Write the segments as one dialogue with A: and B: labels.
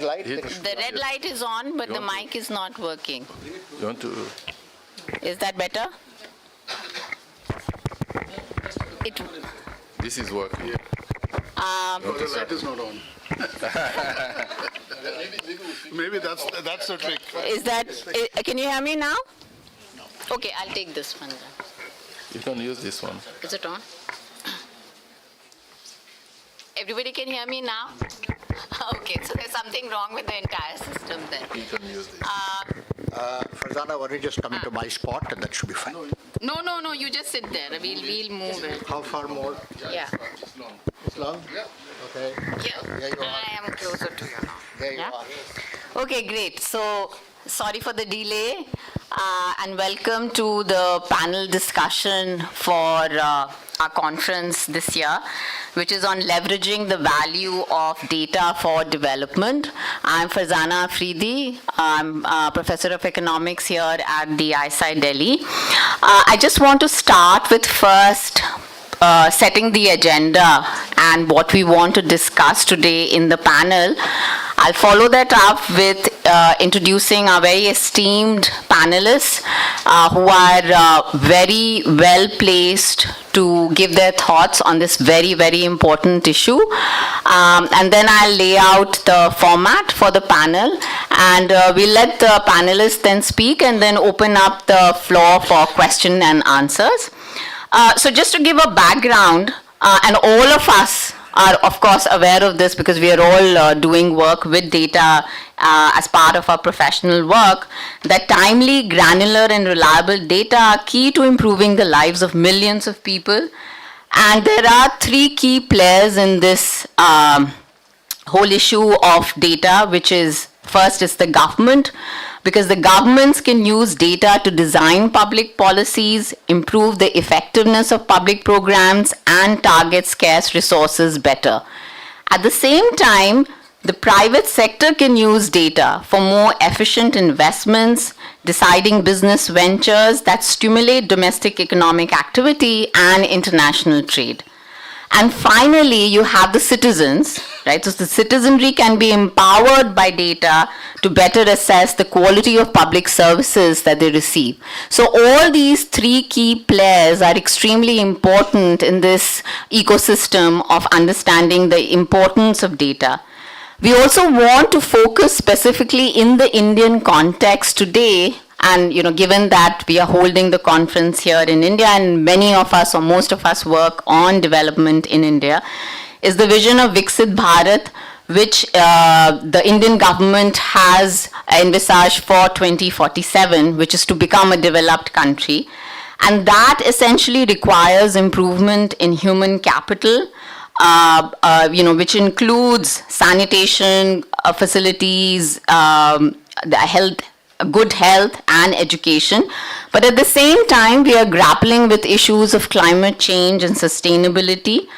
A: light?
B: The red light is on, but the mic is not working.
C: You want to?
B: Is that better?
C: This is working.
D: The light is not on. Maybe that's the trick.
B: Is that, can you hear me now? Okay, I'll take this one then.
C: You can use this one.
B: Is it on? Everybody can hear me now? Okay, so there's something wrong with the entire system then.
C: You can use this.
A: Farzana, why don't you just come into my spot and that should be fine.
B: No, you just sit there. We'll move it.
A: How far more?
B: Yeah.
A: It's long? Yeah. Okay.
B: Yeah.
A: There you are.
B: I am closer to you now.
A: There you
B: Yeah?
A: are.
B: Okay, great. So, sorry for the delay and welcome to the panel discussion for our conference this year, which is on leveraging the value of data for development. I'm Farzana Afridi. I'm a professor of economics here at the ISI Delhi. I just want to start with first setting the agenda and what we want to discuss today in the panel. I'll follow that up with introducing our very esteemed panelists who are very well placed to give their thoughts on this very, very important issue. And then I'll lay out the format for the panel, and we'll let the panelists then speak and then open up the floor for question and answers. So just to give a background, and all of us are of course aware of this because we are all doing work with data as part of our professional work, that timely, granular and reliable data are key to improving the lives of millions of people. And there are three key players in this whole issue of data, which is first is the government, because the governments can use data to design public policies, improve the effectiveness of public programs, and target scarce resources better. At the same time, the private sector can use data for more efficient investments, deciding business ventures that stimulate domestic economic activity and international trade. And finally, you have the citizens, right? So the citizenry can be empowered by data to better assess the quality of public services that they receive. So all these three key players are extremely important in this ecosystem of understanding the importance of data. We also want to focus specifically in the Indian context today. And given that we are holding the conference here in India, and many of us or most of us work on development in India, is the vision of Viksit Bharat, which the Indian government has envisaged for 2047, which is to become a developed country. And that essentially requires improvement in human capital, which includes sanitation facilities, the good health and education. But at the same time, we are grappling with issues of climate change and sustainability,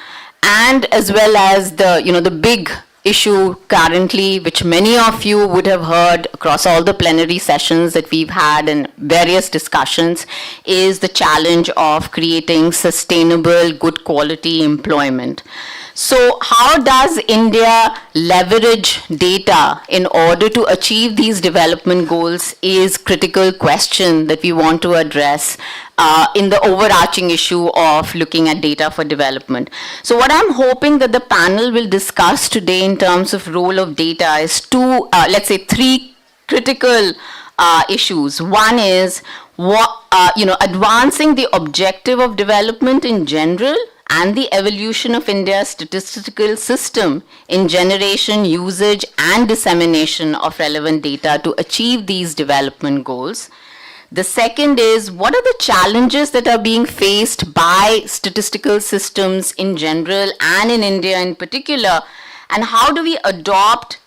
B: and as well as the big issue currently, which many of you would have heard across all the plenary sessions that we've had and various discussions, is the challenge of creating sustainable, good quality employment. So how does India leverage data in order to achieve these development goals is critical question that we want to address in the overarching issue of looking at data for development. So what I'm hoping that the panel will discuss today in terms of role of data is three critical issues. One is advancing the objective of development in general, and the evolution of India's statistical system in generation, usage, and dissemination of relevant data to achieve these development goals. The second is, what are the challenges that are being faced by statistical systems in general and in India in particular, and how do we adopt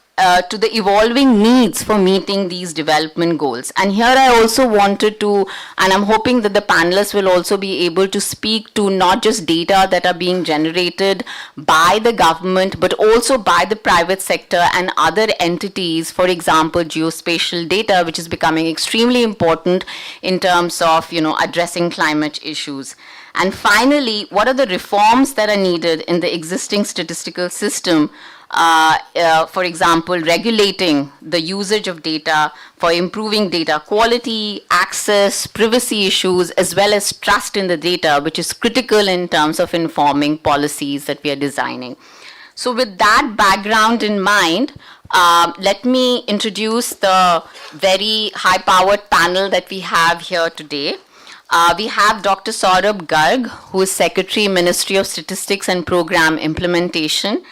B: to the evolving needs for meeting these development goals. And here I also wanted to, and I'm hoping that the panelists will also be able to speak to not just data that are being generated by the government, but also by the private sector and other entities, for example, geospatial data, which is becoming extremely important in terms of, addressing climate issues. And finally, what are the reforms that are needed in the existing statistical system for example, regulating the usage of data for improving data quality, access, privacy issues, as well as trust in the data, which is critical in terms of informing policies that we are designing. So with that background in mind, let me introduce the very high-powered panel that we have here today. We have Dr. Saurabh Garg, who is Secretary, Ministry of Statistics and Program Implementation,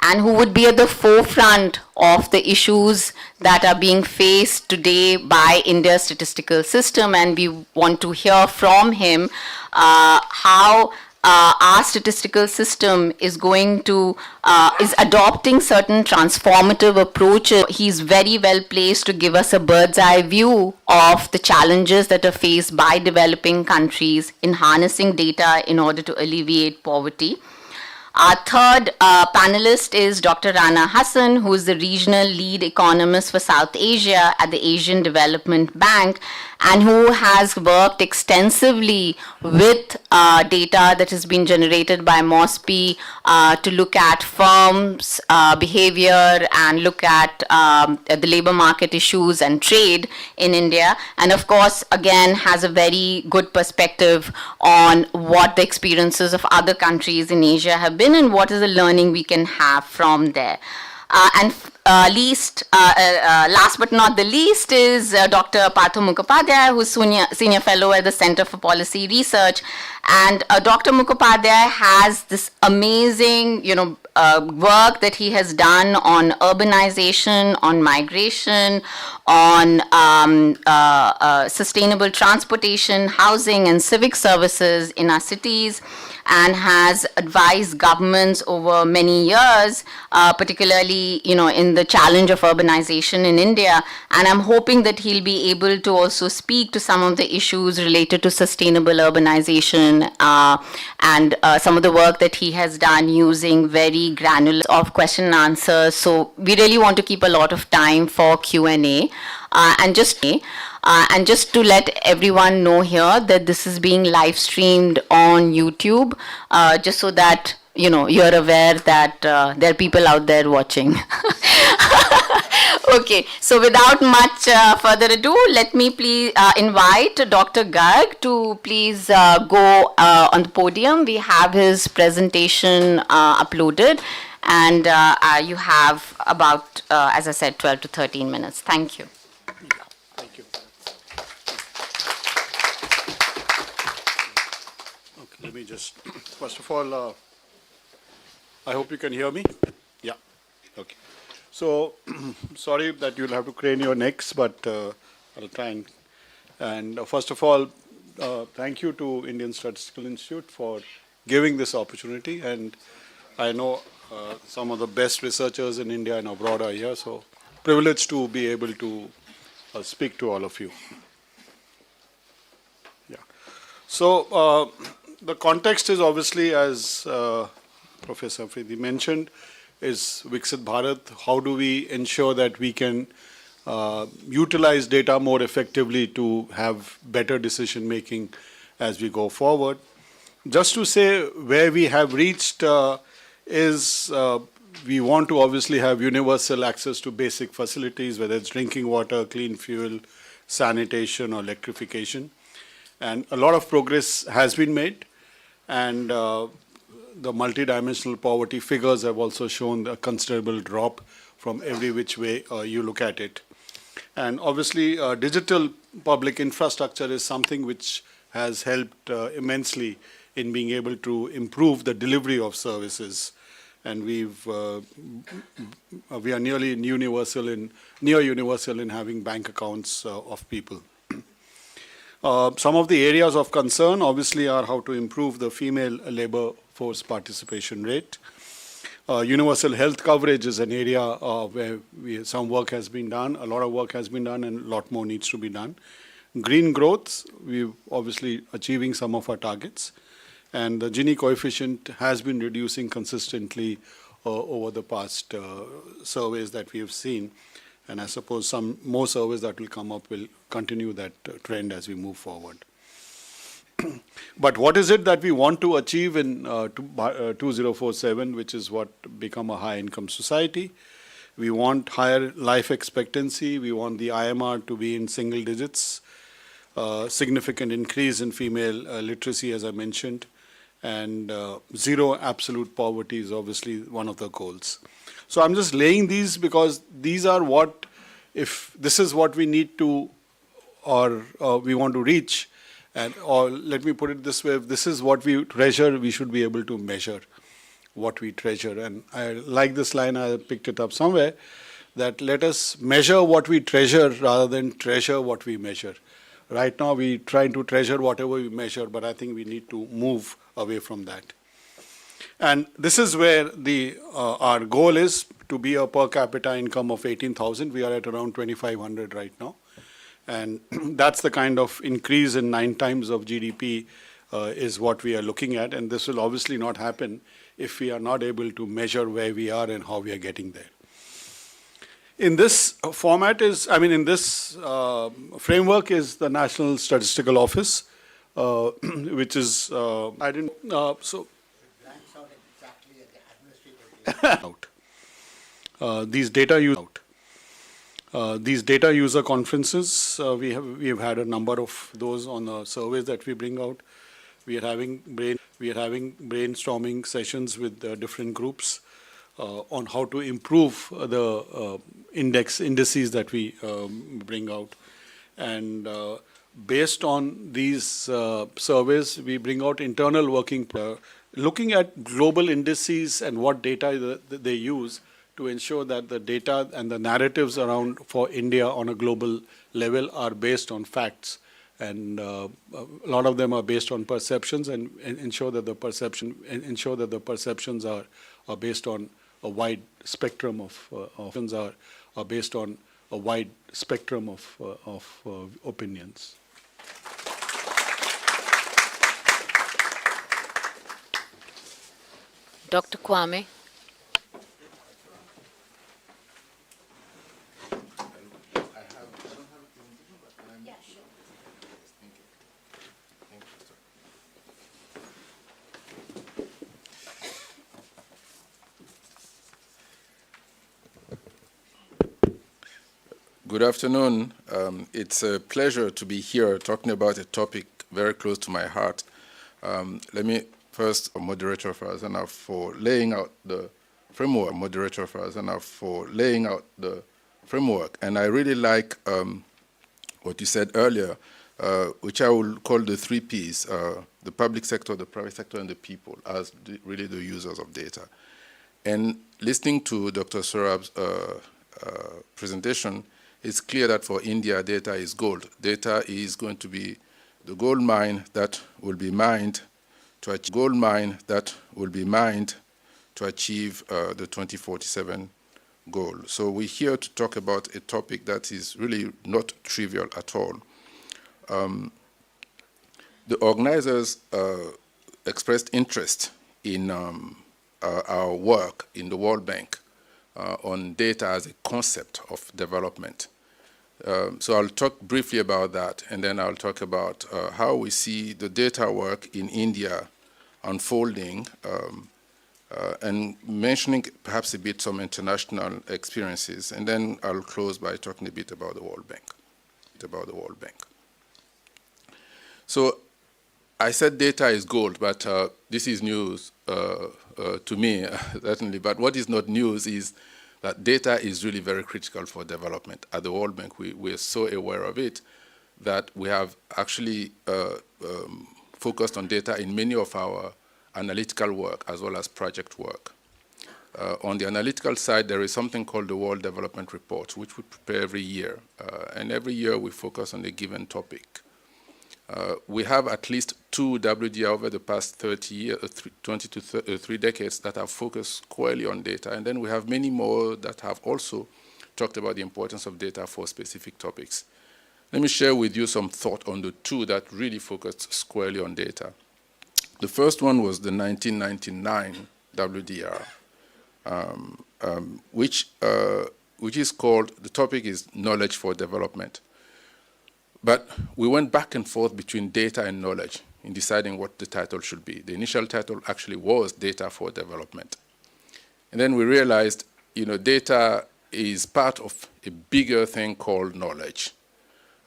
B: and who would be at the forefront of the issues that are being faced today by India's statistical system. And we want to hear from him how our statistical system is is adopting certain transformative approaches. He's very well placed to give us a bird's eye view of the challenges that are faced by developing countries in harnessing data in order to alleviate poverty. Our third panelist is Dr. Rana Hassan, who is the regional lead economist for South Asia at the Asian Development Bank, and who has worked extensively with data that has been generated by MOSPI to look at firms' behavior and look at the labor market issues and trade in India. And of course, again, has a very good perspective on what the experiences of other countries in Asia have been and what is the learning we can have from there. Last but not the least is Dr. Partho Mukhopadhyay, who's senior fellow at the Center for Policy Research. And Dr. Mukhopadhyay has this amazing, work that he has done on urbanization, on migration, on sustainable transportation, housing, and civic services in our cities, and has advised governments over many years, particularly, in the challenge of urbanization in India. And I'm hoping that he'll be able to also speak to some of the issues related to sustainable urbanization and some of the work that he has done using very granular of question and answers. So we really want to keep a lot of time for Q&A. And just to let everyone know here that this is being live streamed on YouTube, just so that you're aware that there are people out there watching. Okay, so without much further ado, let me please invite Dr. Garg to please go on the podium. We have his presentation uploaded, and you have about, as I said, 12 to 13 minutes. Thank you.
D: Thank you. Okay, let me just, first of all, I hope you can hear me. Yeah, okay. So, sorry that you'll have to crane your necks, but I'll try and first of all, thank you to Indian Statistical Institute for giving this opportunity. And I know some of the best researchers in India and abroad are here, so privileged to be able to speak to all of you. Yeah. So the context is obviously, as Professor Afridi mentioned, is Viksit Bharat. How do we ensure that we can utilize data more effectively to have better decision making as we go forward? Just to say where we have reached is we want to obviously have universal access to basic facilities, whether it's drinking water, clean fuel, sanitation, or electrification. And a lot of progress has been made. And the multidimensional poverty figures have also shown a considerable drop from every which way you look at it. And obviously, digital public infrastructure is something which has helped immensely in being able to improve the delivery of services. And we are near universal in having bank accounts of people. Some of the areas of concern obviously are how to improve the female labor force participation rate. Universal health coverage is an area where some work has been done, a lot of work has been done, and a lot more needs to be done. Green growth, we're obviously achieving some of our targets. And the Gini coefficient has been reducing consistently over the past surveys that we have seen. And I suppose some more surveys that will come up will continue that trend as we move forward. But what is it that we want to achieve in 2047, which is what become a high-income society? We want higher life expectancy. We want the IMR to be in single digits. Significant increase in female literacy, as I mentioned, and zero absolute poverty is obviously one of the goals. So I'm just laying these because these are what, if this is what we need to or we want to reach, and or let me put it this way, if this is what we treasure, we should be able to measure what we treasure. And I like this line, I picked it up somewhere, that let us measure what we treasure rather than treasure what we measure. Right now we try to treasure whatever we measure, but I think we need to move away from that. And this is where our goal is to be a per capita income of 18,000. We are at around 2,500 right now. And that's the kind of increase in 9 times of GDP is what we are looking at. And this will obviously not happen if we are not able to measure where we are and how we are getting there. In this format in this framework is the National Statistical Office, which is, these data user conferences, we have had a number of those on the surveys that we bring out. We are having brainstorming sessions with different groups on how to improve the indices that we bring out. And based on these surveys, we bring out internal working, looking at global indices and what data they use to ensure that the data and the narratives around for India on a global level are based on facts. And a lot of them are based on perceptions, and ensure that the perceptions are based on a wide spectrum of opinions.
B: Dr. Kwame.
C: Good afternoon. It's a pleasure to be here talking about a topic very close to my heart. Let me first moderator Farazana for laying out the framework. And I really like what you said earlier, which I will call the 3 Ps, the public sector, the private sector, and the people as really the users of data. And listening to Dr. Saurabh's presentation, it's clear that for India, data is gold. Data is going to be the gold mine that will be mined to achieve the 2047 goal. So we're here to talk about a topic that is really not trivial at all. The organizers expressed interest in our work in the World Bank on data as a concept of development. So I'll talk briefly about that, and then I'll talk about how we see the data work in India unfolding, and mentioning perhaps a bit some international experiences, and then I'll close by talking a bit about the World Bank. So I said data is gold, but this is news to me, certainly. But what is not news is that data is really very critical for development. At the World Bank, we're so aware of it that we have actually focused on data in many of our analytical work as well as project work. On the analytical side, there is something called the World Development Report, which we prepare every year. And every year we focus on a given topic. We have at least 2 WDR over the past 30 years, 20 to 3 decades that have focused squarely on data. And then we have many more that have also talked about the importance of data for specific topics. Let me share with you some thought on the 2 that really focused squarely on data. The first one was the 1999 WDR, which is called, the topic is knowledge for development. But we went back and forth between data and knowledge. in deciding what the title should be. The initial title actually was Data for Development. And then we realized, data is part of a bigger thing called knowledge.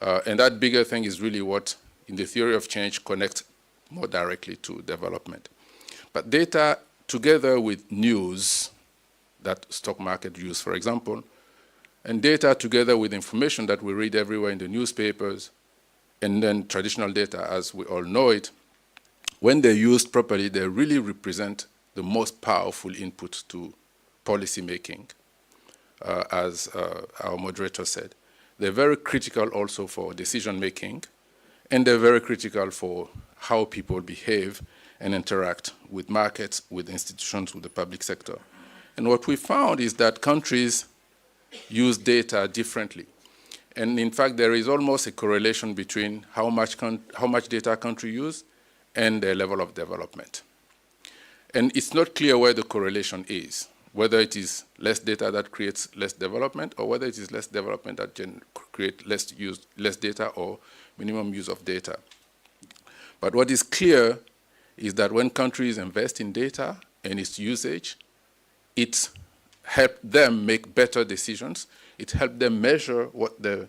C: And that bigger thing is really what, in the theory of change, connects more directly to development. But data, together with news, that stock market use, for example, and data together with information that we read everywhere in the newspapers, and then traditional data as we all know it, when they're used properly, they really represent the most powerful input to policy making, as our moderator said. They're very critical also for decision making, and they're very critical for how people behave and interact with markets, with institutions, with the public sector. And what we found is that countries use data differently. And in fact, there is almost a correlation between how much data a country use and their level of development. And it's not clear where the correlation is, whether it is less data that creates less development, or whether it is less development that creates less data or minimum use of data. But what is clear is that when countries invest in data and its usage, it helps them make better decisions. It helps them measure what the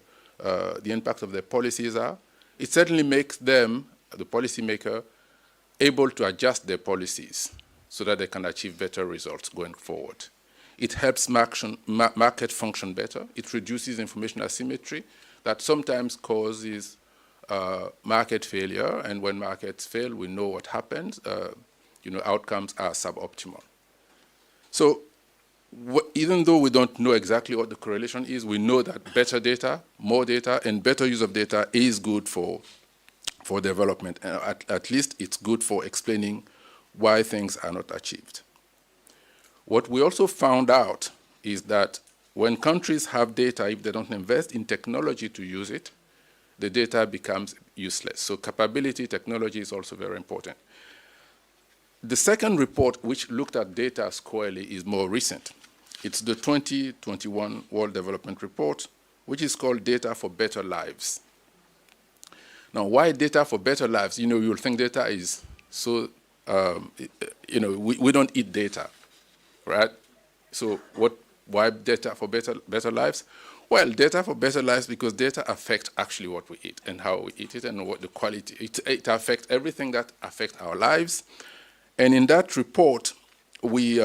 C: impact of their policies are. It certainly makes them, the policymaker, able to adjust their policies so that they can achieve better results going forward. It helps market function better. It reduces information asymmetry that sometimes causes market failure, and when markets fail, we know what happens. Outcomes are suboptimal. So even though we don't know exactly what the correlation is, we know that better data, more data, and better use of data is good for development. At least it's good for explaining why things are not achieved. What we also found out is that when countries have data, if they don't invest in technology to use it, the data becomes useless. So capability technology is also very important. The second report, which looked at data squarely, is more recent. It's the 2021 World Development Report, which is called Data for Better Lives. Now, why data for better lives? You'll think data is so, we don't eat data, right? So why data for better lives? Well, data for better lives because data affect actually what we eat and how we eat it and what the quality. It affects everything that affects our lives. And in that report, we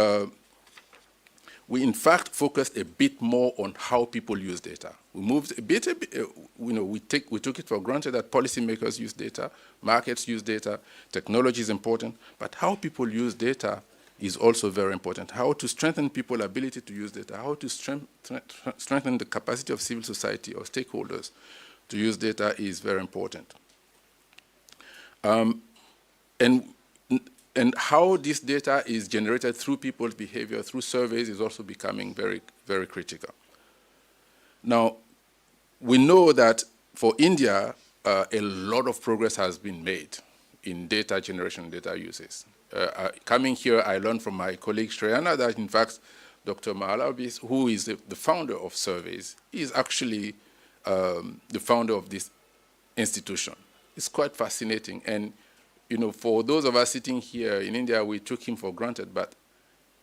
C: in fact focused a bit more on how people use data. We moved a bit, we took it for granted that policymakers use data, markets use data, technology is important, but how people use data is also very important. How to strengthen people's ability to use data, how to strengthen the capacity of civil society or stakeholders to use data is very important. And how this data is generated through people's behavior, through surveys, is also becoming very, very critical. Now, we know that for India, a lot of progress has been made in data generation and data uses. Coming here, I learned from my colleague Shreyana that, in fact, Dr. Mahalabi, who is the founder of surveys, is actually the founder of this institution. It's quite fascinating. And for those of us sitting here in India, we took him for granted, but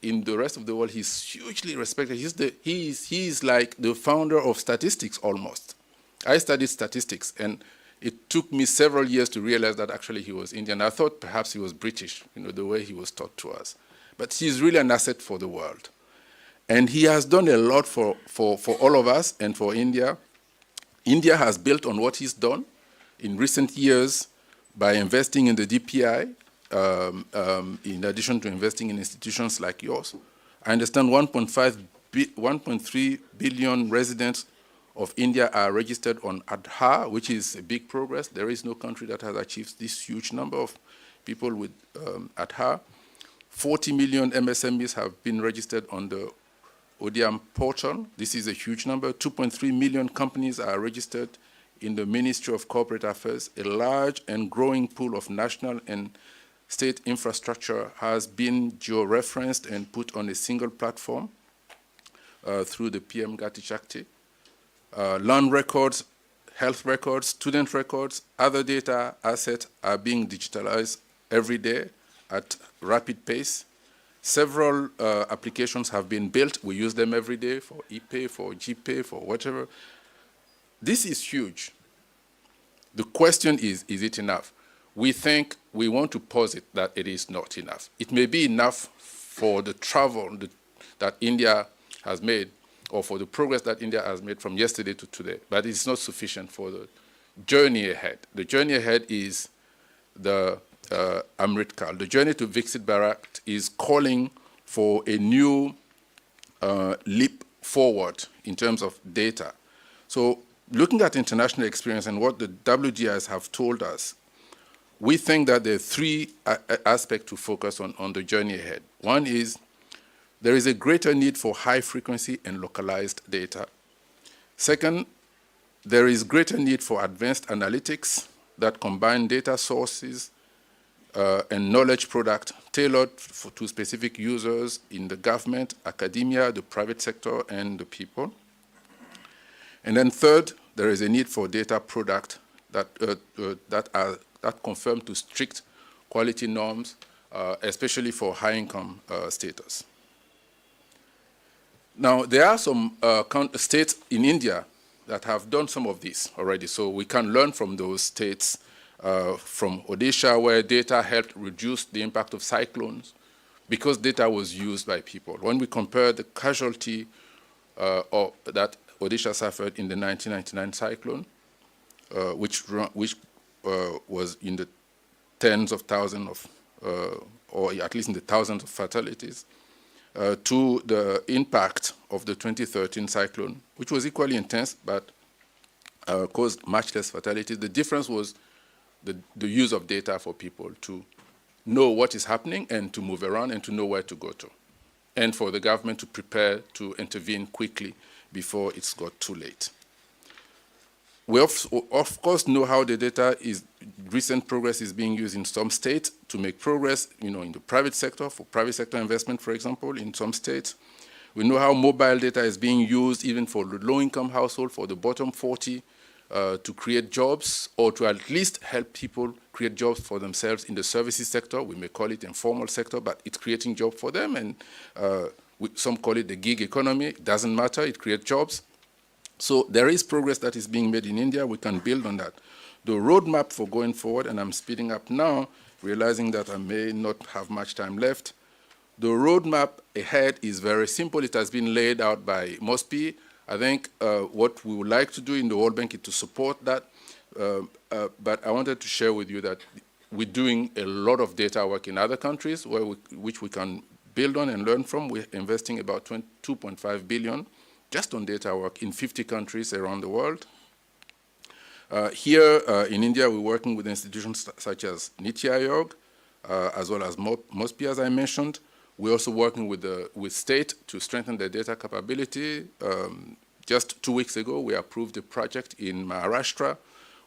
C: in the rest of the world, he's hugely respected. He's like the founder of statistics almost. I studied statistics, and it took me several years to realize that actually he was Indian. I thought perhaps he was British, the way he was taught to us. But he's really an asset for the world. And he has done a lot for all of us and for India. India has built on what he's done in recent years by investing in the DPI, in addition to investing in institutions like yours. I understand 1.3 billion residents of India are registered on Aadhaar, which is a big progress. There is no country that has achieved this huge number of people with Aadhaar. 40 million MSMEs have been registered on the ODM portal. This is a huge number. 2.3 million companies are registered in the Ministry of Corporate Affairs. A large and growing pool of national and state infrastructure has been geo-referenced and put on a single platform through the PM Gati Shakti. Land records health records, student records, other data assets are being digitalized every day at rapid pace. Several applications have been built. We use them every day for ePay, for GPay, for whatever. This is huge. The question is it enough? We think, we want to posit that it is not enough. It may be enough for the travel that India has made, or for the progress that India has made from yesterday to today, but it's not sufficient for the journey ahead. The journey ahead is the Amrit Kal. The journey to Viksit Bharat is calling for a new leap forward in terms of data. So looking at international experience and what the WGIs have told us, we think that there are three aspects to focus on the journey ahead. One is there is a greater need for high frequency and localized data. Second, there is greater need for advanced analytics that combine data sources and knowledge product tailored to specific users in the government, academia, the private sector, and the people. And then third, there is a need for data product that conform to strict quality norms, especially for high-income status. Now, there are some states in India that have done some of this already, so we can learn from those states, from Odisha, where data helped reduce the impact of cyclones because data was used by people. When we compare the casualty that Odisha suffered in the 1999 cyclone, which was in the tens of thousands of, or at least in the thousands of fatalities, to the impact of the 2013 cyclone, which was equally intense but caused much less fatalities. The difference was the use of data for people to know what is happening and to move around and to know where to go to, and for the government to prepare to intervene quickly before it's got too late. We of course know how the data is, recent progress is being used in some states to make progress, in the private sector, for private sector investment, for example, in some states. We know how mobile data is being used even for the low-income household, for the bottom 40, to create jobs, or to at least help people create jobs for themselves in the services sector. We may call it informal sector, but it's creating jobs for them, and some call it the gig economy. It doesn't matter, it creates jobs. So there is progress that is being made in India. We can build on that. The roadmap for going forward, and I'm speeding up now, realizing that I may not have much time left. The roadmap ahead is very simple. It has been laid out by MOSPI. I think what we would like to do in the World Bank is to support that. But I wanted to share with you that we're doing a lot of data work in other countries which we can build on and learn from. We're investing about 2.5 billion just on data work in 50 countries around the world. Here in India, we're working with institutions such as Niti Aayog, as well as MOSPI, as I mentioned. We're also working with state to strengthen their data capability. Just 2 weeks ago, we approved a project in Maharashtra,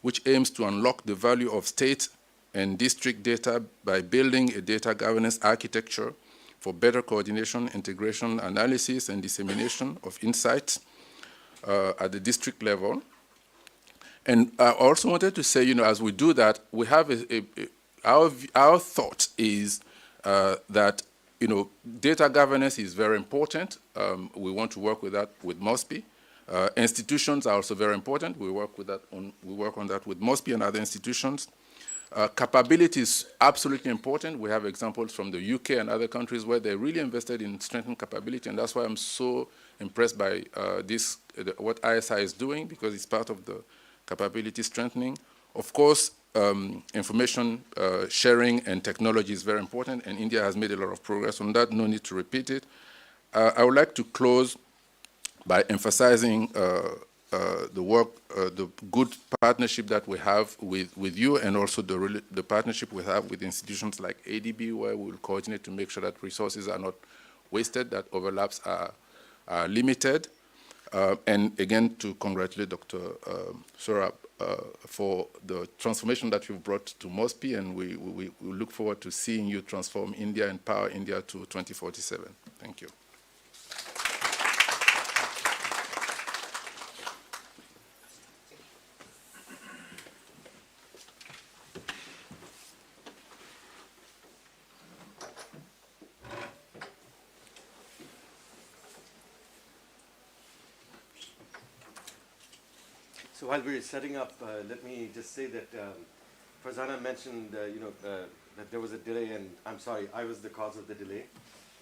C: which aims to unlock the value of state and district data by building a data governance architecture for better coordination, integration, analysis, and dissemination of insights at the district level. And I also wanted to say, as we do that, we have our thought is that, data governance is very important. We want to work with that with MOSPI. Institutions are also very important. We work on that with MOSPI and other institutions. Capability is absolutely important. We have examples from the UK and other countries where they really invested in strengthening capability, and that's why I'm so impressed by what ISI is doing, because it's part of the capability strengthening. Of course, information sharing and technology is very important, and India has made a lot of progress on that. No need to repeat it. I would like to close by emphasizing the work, the good partnership that we have with you, and also the partnership we have with institutions like ADB, where we will coordinate to make sure that resources are not wasted, that overlaps are limited. And again, to congratulate Dr. Saurabh for the transformation that you've brought to MOSPI, and we look forward to seeing you transform India and power India to 2047. Thank you.
E: So while we're setting up, let me just say that Farzana mentioned, that there was a delay, and I'm sorry, I was the cause of the delay.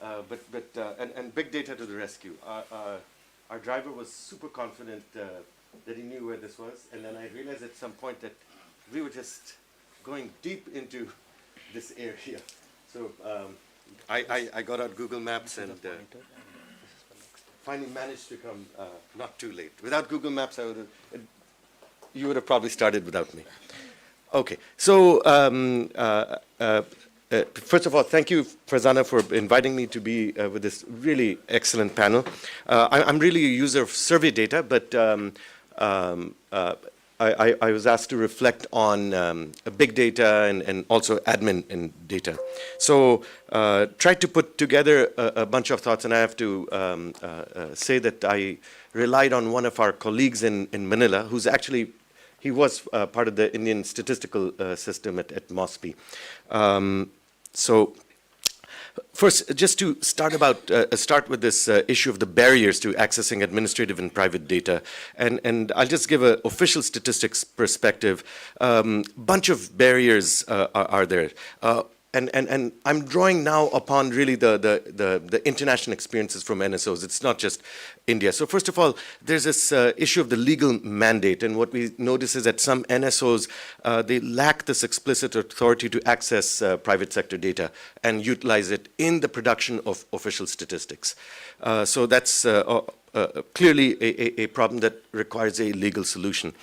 E: And big data to the rescue. Our driver was super confident that he knew where this was, and then I realized at some point that we were just going deep into this area. So I got out Google Maps and finally managed to come not too late. Without Google Maps, you would have probably started without me. Okay, so first of all, thank you, Farzana, for inviting me to be with this really excellent panel. I'm really a user of survey data, but I was asked to reflect on big data and also admin and data. So tried to put together a bunch of thoughts, and I have to say that I relied on one of our colleagues in Manila, who's actually, he was part of the Indian Statistical System at MOSPI. So first, just to start with this issue of the barriers to accessing administrative and private data, and I'll just give an official statistics perspective. Bunch of barriers are there. And I'm drawing now upon really the international experiences from NSOs. It's not just India. So first of all, there's this issue of the legal mandate, and what we notice is that some NSOs, they lack this explicit authority to access private sector data and utilize it in the production of official statistics. So that's clearly a problem that requires a legal solution.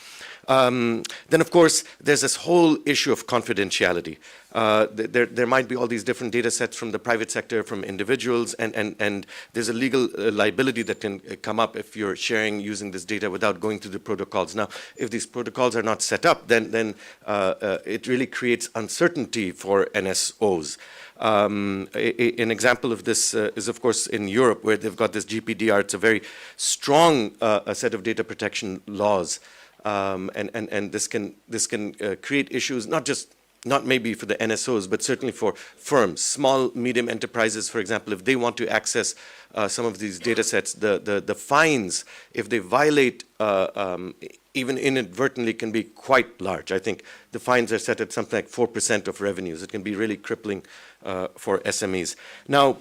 E: Then, of course, there's this whole issue of confidentiality. There might be all these different data sets from the private sector, from individuals, and there's a legal liability that can come up if you're sharing using this data without going through the protocols. Now, if these protocols are not set up, then it really creates uncertainty for NSOs. An example of this is, of course, in Europe, where they've got this GPDR. It's a very strong set of data protection laws. And this can create issues, not maybe for the NSOs, but certainly for firms, small, medium enterprises, for example, if they want to access some of these data sets, the fines, if they violate even inadvertently, can be quite large. I think the fines are set at something like 4% of revenues. It can be really crippling for SMEs. Now,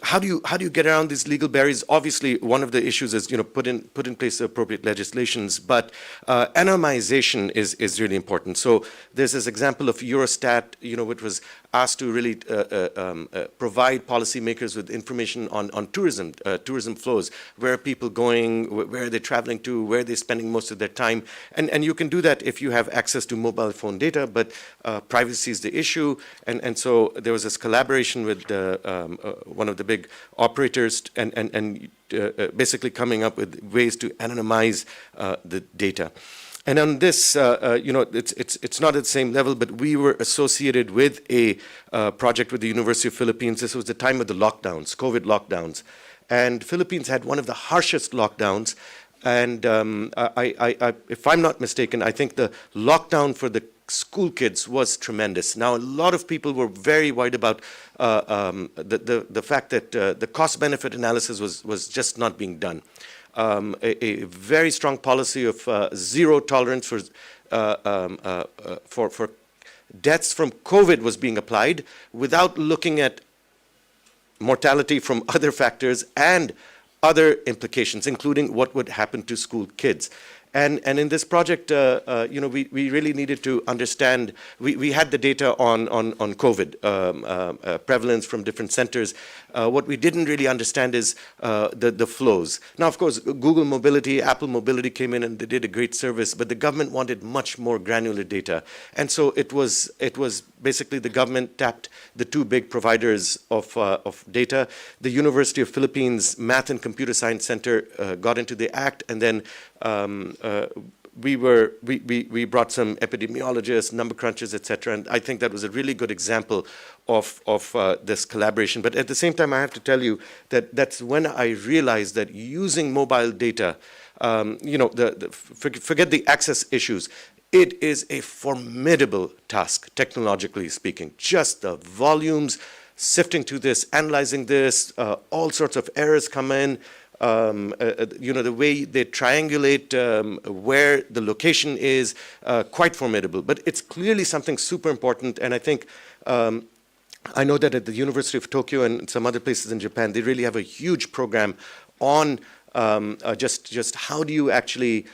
E: how do you get around these legal barriers? Obviously, one of the issues is put in place the appropriate legislations, but anonymization is really important. So there's this example of Eurostat, which was asked to really provide policymakers with information on tourism flows. Where are people going? Where are they traveling to? Where are they spending most of their time? And you can do that if you have access to mobile phone data, but privacy is the issue. And so there was this collaboration with one of the big operators and basically coming up with ways to anonymize the data. And on this, it's not at the same level, but we were associated with a project with the University of Philippines. This was the time of the lockdowns, COVID lockdowns. And Philippines had one of the harshest lockdowns. And if I'm not mistaken, I think the lockdown for the school kids was tremendous. Now, a lot of people were very worried about the fact that the cost-benefit analysis was just not being done. A very strong policy of zero tolerance for deaths from COVID was being applied without looking at mortality from other factors and other implications, including what would happen to school kids. And in this project, we really needed to understand, we had the data on COVID prevalence from different centers. What we didn't really understand is the flows. Now, of course, Google Mobility, Apple Mobility came in and they did a great service, but the government wanted much more granular data. And so it was basically the government tapped the two big providers of data. The University of Philippines Math and Computer Science Center got into the act, and then we brought some epidemiologists, number crunchers, etc. And I think that was a really good example of this collaboration. But at the same time, I have to tell you that that's when I realized that using mobile data, forget the access issues. It is a formidable task, technologically speaking. Just the volumes, sifting to this, analyzing this, all sorts of errors come in. the way they triangulate where the location is, quite formidable. But it's clearly something super important, and I think I know that at the University of Tokyo and some other places in Japan, they really have a huge program on just how do you actually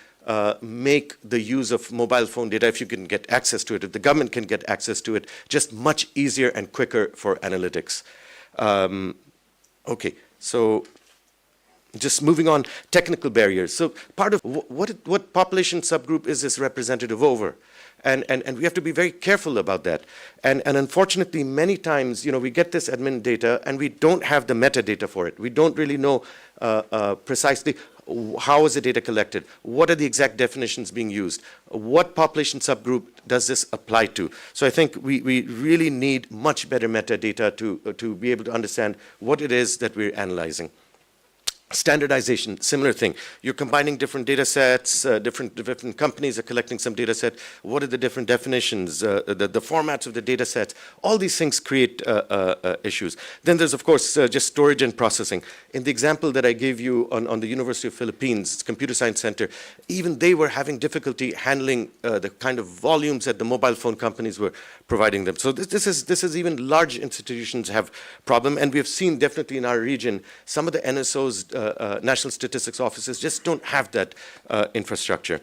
E: make the use of mobile phone data, if you can get access to it, if the government can get access to it, just much easier and quicker for analytics. Okay, so just moving on, technical barriers. So part of what population subgroup is this representative over? And we have to be very careful about that. And unfortunately, many times, we get this admin data and we don't have the metadata for it. We don't really know precisely how is the data collected, what are the exact definitions being used, what population subgroup does this apply to. So I think we really need much better metadata to be able to understand what it is that we're analyzing. Standardization, similar thing. You're combining different data sets, different companies are collecting some data set. What are the different definitions, the formats of the data sets? All these things create issues. Then there's, of course, just storage and processing. In the example that I gave you on the University of Philippines Computer Science Center, even they were having difficulty handling the kind of volumes that the mobile phone companies were providing them. So this is even large institutions have problem, and we have seen definitely in our region, some of the NSOs, National Statistics Offices, just don't have that infrastructure.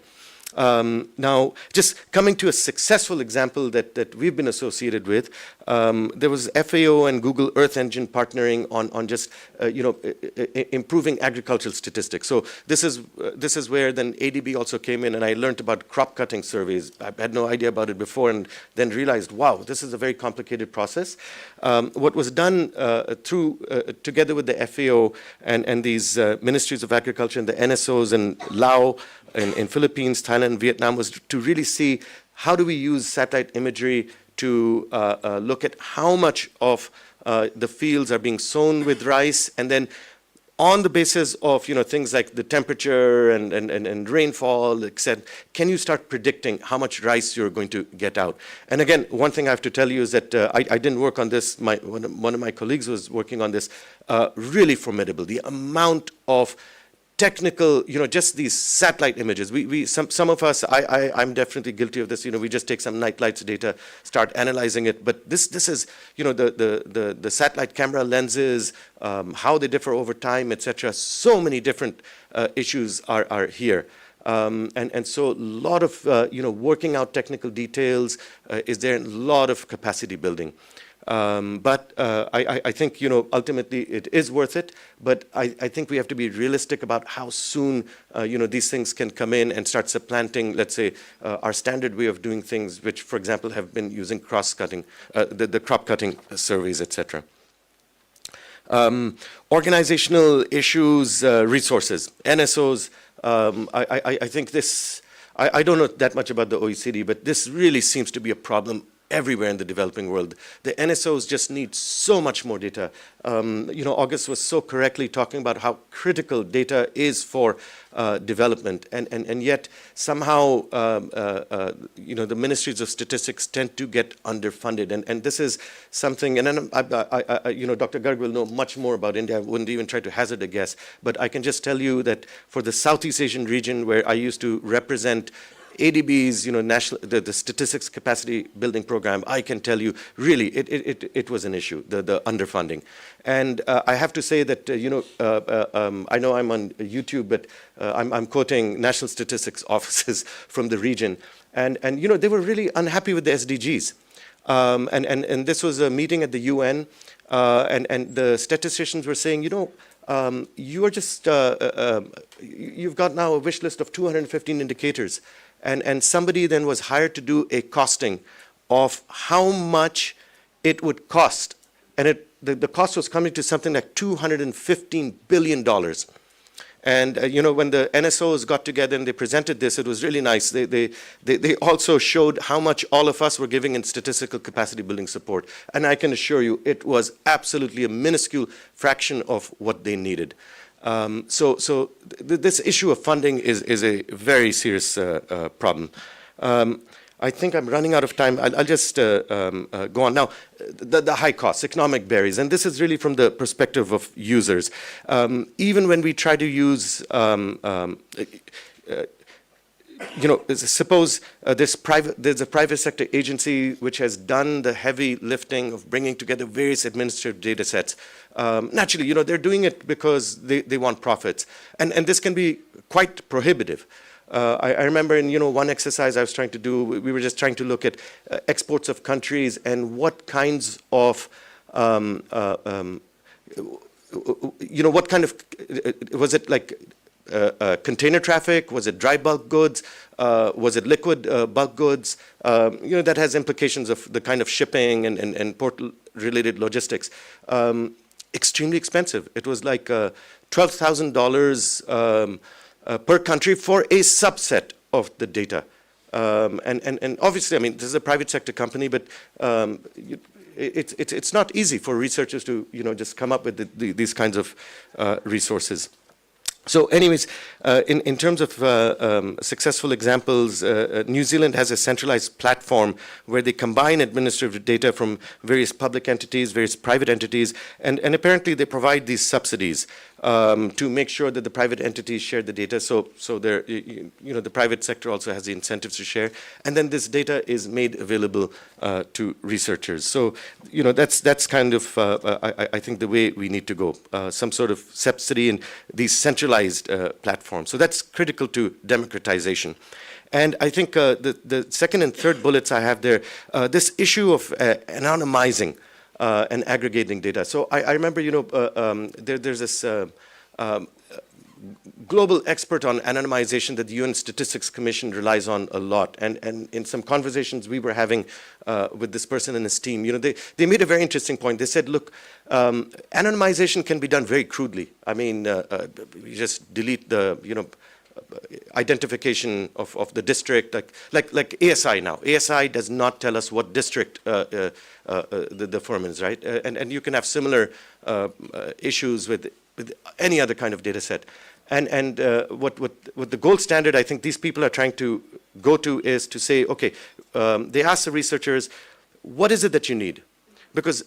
E: Now, just coming to a successful example that we've been associated with, there was FAO and Google Earth Engine partnering on just improving agricultural statistics. So this is where then ADB also came in, and I learned about crop cutting surveys. I had no idea about it before, and then realized, wow, this is a very complicated process. What was done together with the FAO and these ministries of agriculture and the NSOs and Lao in Philippines, Thailand, Vietnam, was to really see how do we use satellite imagery to look at how much of the fields are being sown with rice, and then on the basis of things like the temperature and rainfall, etc., can you start predicting how much rice you're going to get out? And again, one thing I have to tell you is that I didn't work on this. One of my colleagues was working on this. Really formidable. The amount of technical, just these satellite images. Some of us, I'm definitely guilty of this. We just take some night lights data, start analyzing it. But this is, the satellite camera lenses, how they differ over time, etc. So many different issues are here. And so a lot of, working out technical details is there, and a lot of capacity building. But I think, ultimately it is worth it, but I think we have to be realistic about how soon, these things can come in and start supplanting, let's say, our standard way of doing things, which, for example, have been using cross-cutting, the crop cutting surveys, etc. Organizational issues, resources, NSOs, I think this, I don't know that much about the OECD, but this really seems to be a problem everywhere in the developing world. The NSOs just need so much more data. August was so correctly talking about how critical data is for development, and yet somehow the ministries of statistics tend to get underfunded, and this is something. And then Dr. Garg will know much more about India. I wouldn't even try to hazard a guess, but I can just tell you that for the Southeast Asian region, where I used to represent ADB's, the statistics capacity building program, I can tell you, really, it was an issue, the underfunding. And I have to say that, I know I'm on YouTube, but I'm quoting national statistics offices from the region. And they were really unhappy with the SDGs. And this was a meeting at the UN, and the statisticians were saying, you are just, you've got now a wish list of 215 indicators. And somebody then was hired to do a costing of how much it would cost. And the cost was coming to something like $215 billion. And when the NSOs got together and they presented this, it was really nice. They also showed how much all of us were giving in statistical capacity building support. And I can assure you, it was absolutely a minuscule fraction of what they needed. This issue of funding is a very serious problem. I think I'm running out of time. I'll just go on. Now, the high costs, economic barriers, and this is really from the perspective of users. Even when we try to use suppose there's a private sector agency which has done the heavy lifting of bringing together various administrative data sets. Naturally, they're doing it because they want profits. And this can be quite prohibitive. I remember in one exercise I was trying to do, we were just trying to look at exports of countries and what kinds of what kind of, was it like container traffic? Was it dry bulk goods? Was it liquid bulk goods? That has implications of the kind of shipping and port-related logistics. Extremely expensive. It was like $12,000 per country for a subset of the data. And obviously, I mean, this is a private sector company, but it's not easy for researchers to just come up with these kinds of resources. So anyways, in terms of successful examples, New Zealand has a centralized platform where they combine administrative data from various public entities, various private entities, and apparently they provide these subsidies to make sure that the private entities share the data. So the private sector also has the incentives to share, and then this data is made available to researchers. So that's kind of I think the way we need to go. Some sort of subsidy in these centralized platforms. So that's critical to democratization. And I think the second and third bullets I have there, this issue of anonymizing and aggregating data. So I remember, there's this global expert on anonymization that the UN Statistics Commission relies on a lot. And in some conversations we were having with this person and his team, they made a very interesting point. They said, look, anonymization can be done very crudely. I mean, you just delete the, identification of the district, like ASI now. ASI does not tell us what district the firm is, right? And you can have similar issues with any other kind of data set. And what the gold standard I think these people are trying to go to is to say, okay, they ask the researchers, what is it that you need? Because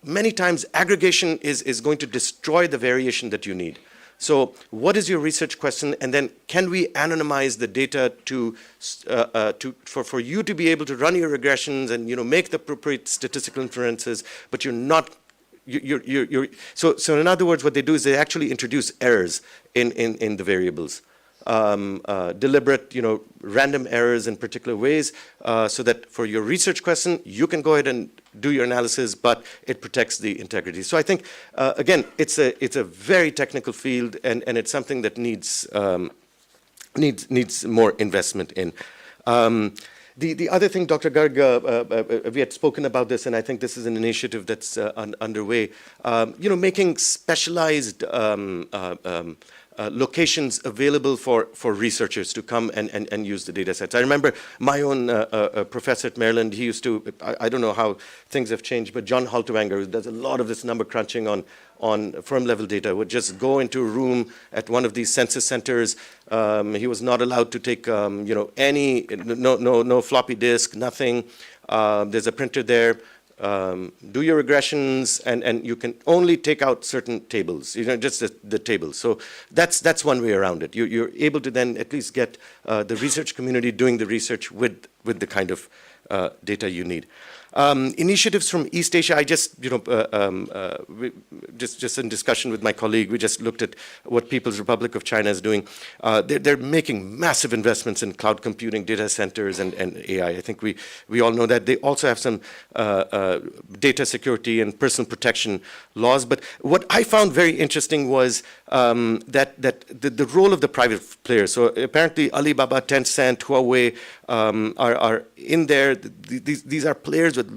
E: many times aggregation is going to destroy the variation that you need. So what is your research question? And then can we anonymize the data for you to be able to run your regressions and make the appropriate statistical inferences, but you're not. So in other words, what they do is they actually introduce errors in the variables, deliberate, random errors in particular ways, so that for your research question, you can go ahead and do your analysis, but it protects the integrity. So I think, again, it's a very technical field, and it's something that needs more investment in. The other thing, Dr. Garg, we had spoken about this, and I think this is an initiative that's underway. Making specialized locations available for researchers to come and use the data sets. I remember my own professor at Maryland, he used to, I don't know how things have changed, but John Halterwanger, who does a lot of this number crunching on firm level data, would just go into a room at one of these census centers. He was not allowed to take, no floppy disk, nothing. There's a printer there. Do your regressions, and you can only take out certain tables, just the tables. So that's one way around it. You're able to then at least get the research community doing the research with the kind of data you need. Initiatives from East Asia, I just, just in discussion with my colleague, we just looked at what People's Republic of China is doing. They're making massive investments in cloud computing, data centers, and AI. I think we all know that. They also have some data security and personal protection laws. But what I found very interesting was that the role of the private players. So apparently Alibaba, Tencent, Huawei are in there. These are players with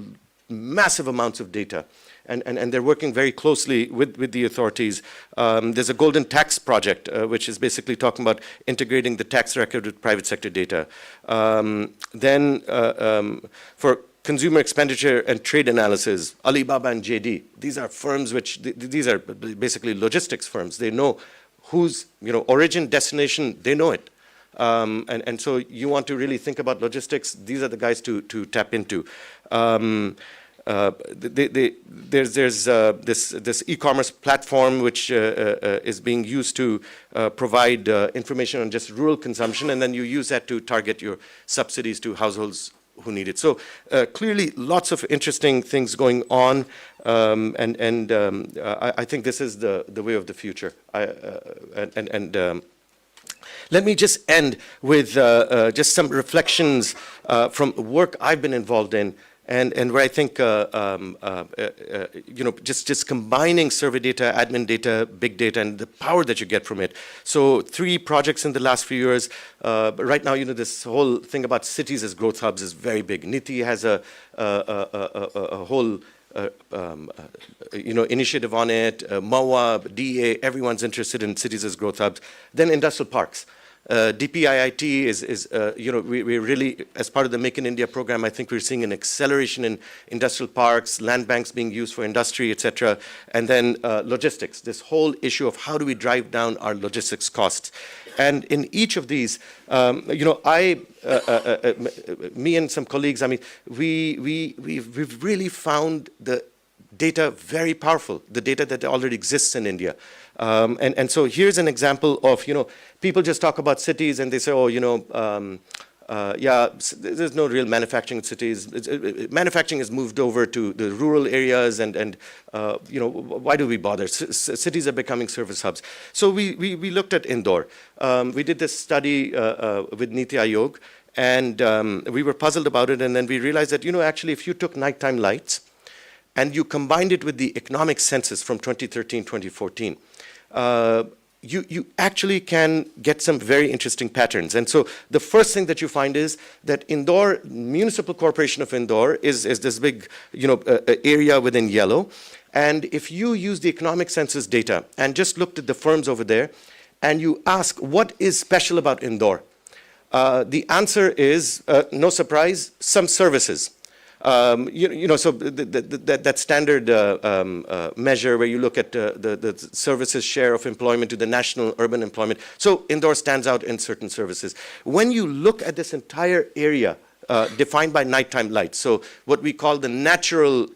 E: massive amounts of data, and they're working very closely with the authorities. There's a golden tax project, which is basically talking about integrating the tax record with private sector data. Then for consumer expenditure and trade analysis, Alibaba and JD, these are firms these are basically logistics firms. They know whose origin, destination, they know it. And so you want to really think about logistics, these are the guys to tap into. There's this e-commerce platform which is being used to provide information on just rural consumption, and then you use that to target your subsidies to households who need it. So clearly lots of interesting things going on, I think this is the way of the future. Let me just end with just some reflections from work I've been involved in, and where I think, just combining survey data, admin data, big data, and the power that you get from it. So 3 projects in the last few years. Right now, this whole thing about cities as growth hubs is very big. NITI has a whole initiative on it. MOA, DEA, everyone's interested in cities as growth hubs. Then industrial parks. DPIIT is we really, as part of the Make in India program, I think we're seeing an acceleration in industrial parks, land banks being used for industry, et cetera. And then logistics, this whole issue of how do we drive down our logistics costs. And in each of these, me and some colleagues, I mean, we've really found the data very powerful, the data that already exists in India. And so here's an example of, people just talk about cities and they say, there's no real manufacturing in cities. Manufacturing has moved over to the rural areas and why do we bother? Cities are becoming service hubs. So we looked at Indore. We did this study with Niti Aayog, and we were puzzled about it, and then we realized that, actually if you took nighttime lights and you combined it with the economic census from 2013, 2014, you actually can get some very interesting patterns. And so the first thing that you find is that Indore, Municipal Corporation of Indore is this big area within yellow. And if you use the economic census data and just looked at the firms over there, and you ask what is special about Indore, the answer is, no surprise, some services. So that standard measure where you look at the services share of employment to the national urban employment. So Indore stands out in certain services. When you look at this entire area defined by nighttime lights, so what we call the natural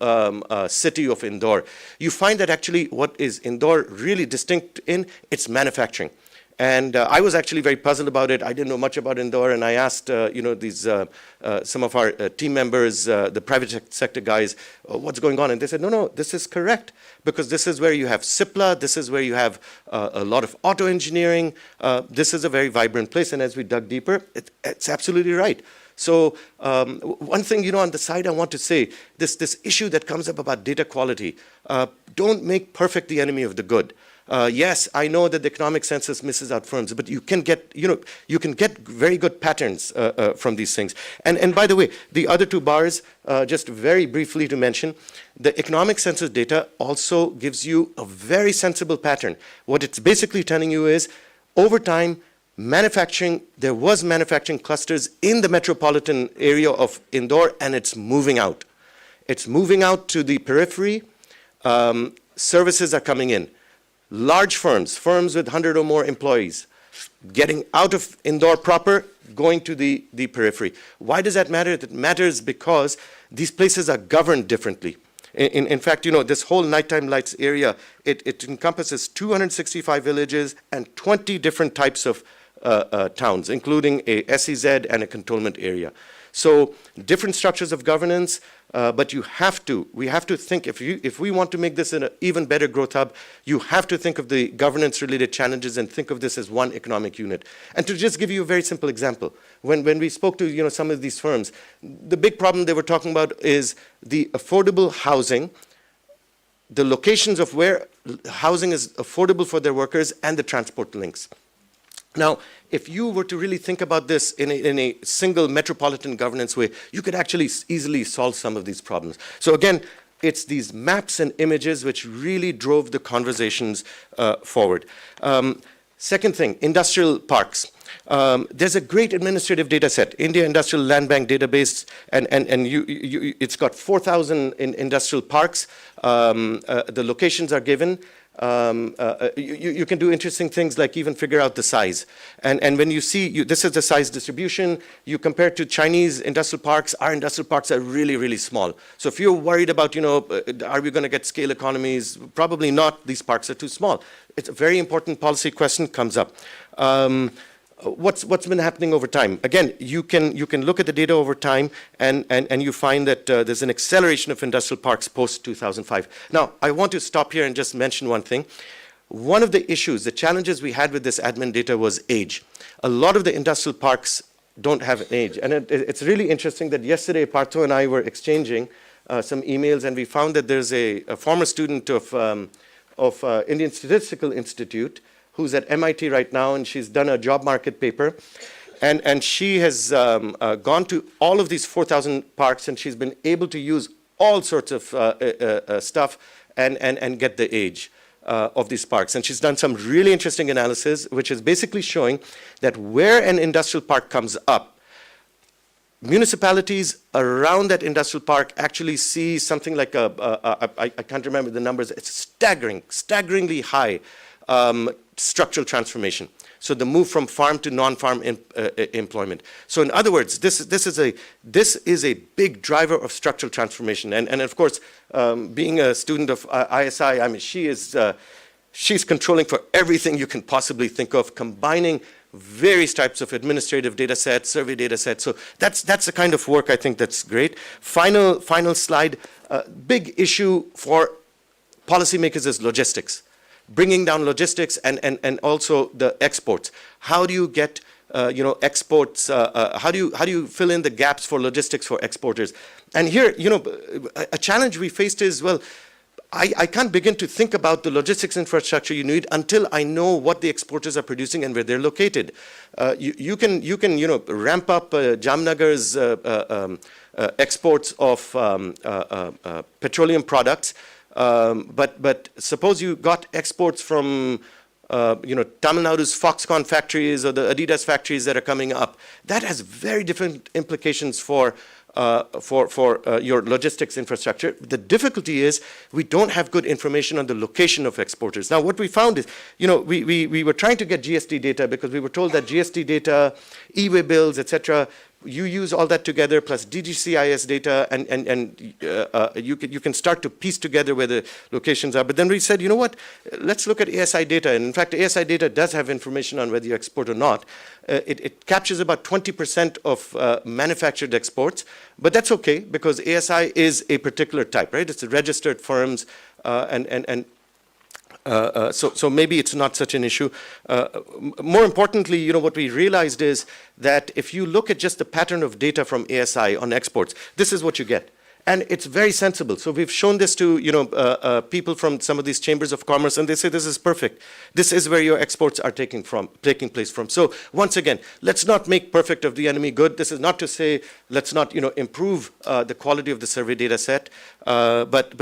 E: city of Indore, you find that actually what is Indore really distinct in, it's manufacturing. And I was actually very puzzled about it. I didn't know much about Indore, and I asked, some of our team members, the private sector guys, what's going on? And they said, no, this is correct, because this is where you have CIPLA, this is where you have a lot of auto engineering. This is a very vibrant place, and as we dug deeper, it's absolutely right. So one thing, on the side I want to say, this issue that comes up about data quality, don't make perfect the enemy of the good. Yes, I know that the economic census misses out firms, but you can get, very good patterns from these things. And by the way, the other 2 bars, just very briefly to mention, the economic census data also gives you a very sensible pattern. What it's basically telling you is, over time, there was manufacturing clusters in the metropolitan area of Indore, and it's moving out. It's moving out to the periphery. Services are coming in. Large firms with 100 or more employees, getting out of Indore proper, going to the periphery. Why does that matter? It matters because these places are governed differently. In fact, this whole nighttime lights area, it encompasses 265 villages and 20 different types of towns, including a SEZ and a cantonment area. So different structures of governance, but we have to think, if we want to make this an even better growth hub, you have to think of the governance-related challenges and think of this as one economic unit. And to just give you a very simple example, when we spoke to some of these firms, the big problem they were talking about is the affordable housing, the locations of where housing is affordable for their workers, and the transport links. Now, if you were to really think about this in a single metropolitan governance way, you could actually easily solve some of these problems. So again, it's these maps and images which really drove the conversations forward. Second thing, industrial parks. There's a great administrative data set, India Industrial Land Bank database, and it's got 4,000 industrial parks. The locations are given. You can do interesting things like even figure out the size. And when you see, this is the size distribution, you compare it to Chinese industrial parks, our industrial parks are really, really small. So if you're worried about, are we going to get scale economies? Probably not, these parks are too small. It's a very important policy question comes up. What's been happening over time? Again, you can look at the data over time and you find that there's an acceleration of industrial parks post-2005. Now, I want to stop here and just mention one thing. One of the issues, the challenges we had with this admin data was age. A lot of the industrial parks don't have an age. And it's really interesting that yesterday Partho and I were exchanging some emails and we found that there's a former student of Indian Statistical Institute who's at MIT right now, and she's done a job market paper. And she has gone to all of these 4,000 parks, and she's been able to use all sorts of stuff and get the age of these parks. And she's done some really interesting analysis, which is basically showing that where an industrial park comes up, municipalities around that industrial park actually see something like I can't remember the numbers, it's staggeringly high structural transformation. So the move from farm to non-farm employment. So in other words, this is a big driver of structural transformation. And of course, being a student of ISI, I mean, she's controlling for everything you can possibly think of, combining various types of administrative data sets, survey data sets. So that's the kind of work I think that's great. Final slide. Big issue for policymakers is logistics. Bringing down logistics and also the exports. How do you get exports? How do you fill in the gaps for logistics for exporters? And here, a challenge we faced is, well, I can't begin to think about the logistics infrastructure you need until I know what the exporters are producing and where they're located. You can ramp up Jamnagar's exports of petroleum products. But suppose you got exports from Tamil Nadu's Foxconn factories or the Adidas factories that are coming up. That has very different implications for your logistics infrastructure. The difficulty is we don't have good information on the location of exporters. Now, what we found is, we were trying to get GST data because we were told that GST data, e-way bills, etc., you use all that together plus DGCIS data and you can start to piece together where the locations are. But then we said, you know what, let's look at ASI data. And in fact, ASI data does have information on whether you export or not. It captures about 20% of manufactured exports, but that's okay because ASI is a particular type, right? It's registered firms so maybe it's not such an issue. More importantly, what we realized is that if you look at just the pattern of data from ASI on exports, this is what you get. And it's very sensible. So we've shown this to people from some of these chambers of commerce, and they say this is perfect. This is where your exports are taking place from. So once again, let's not make perfect of the enemy good. This is not to say let's not improve the quality of the survey data set, but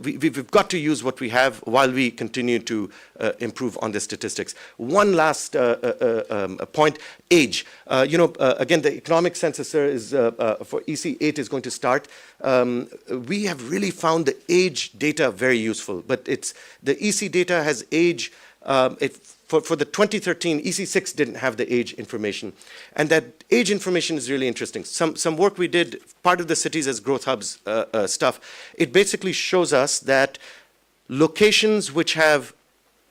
E: we've got to use what we have while we continue to improve on the statistics. One last point: age. Again, the economic census is for EC8 is going to start. We have really found the age data very useful, but the EC data has age. For the 2013, EC6 didn't have the age information. And that age information is really interesting. Some work we did, part of the cities as growth hubs stuff, it basically shows us that locations which have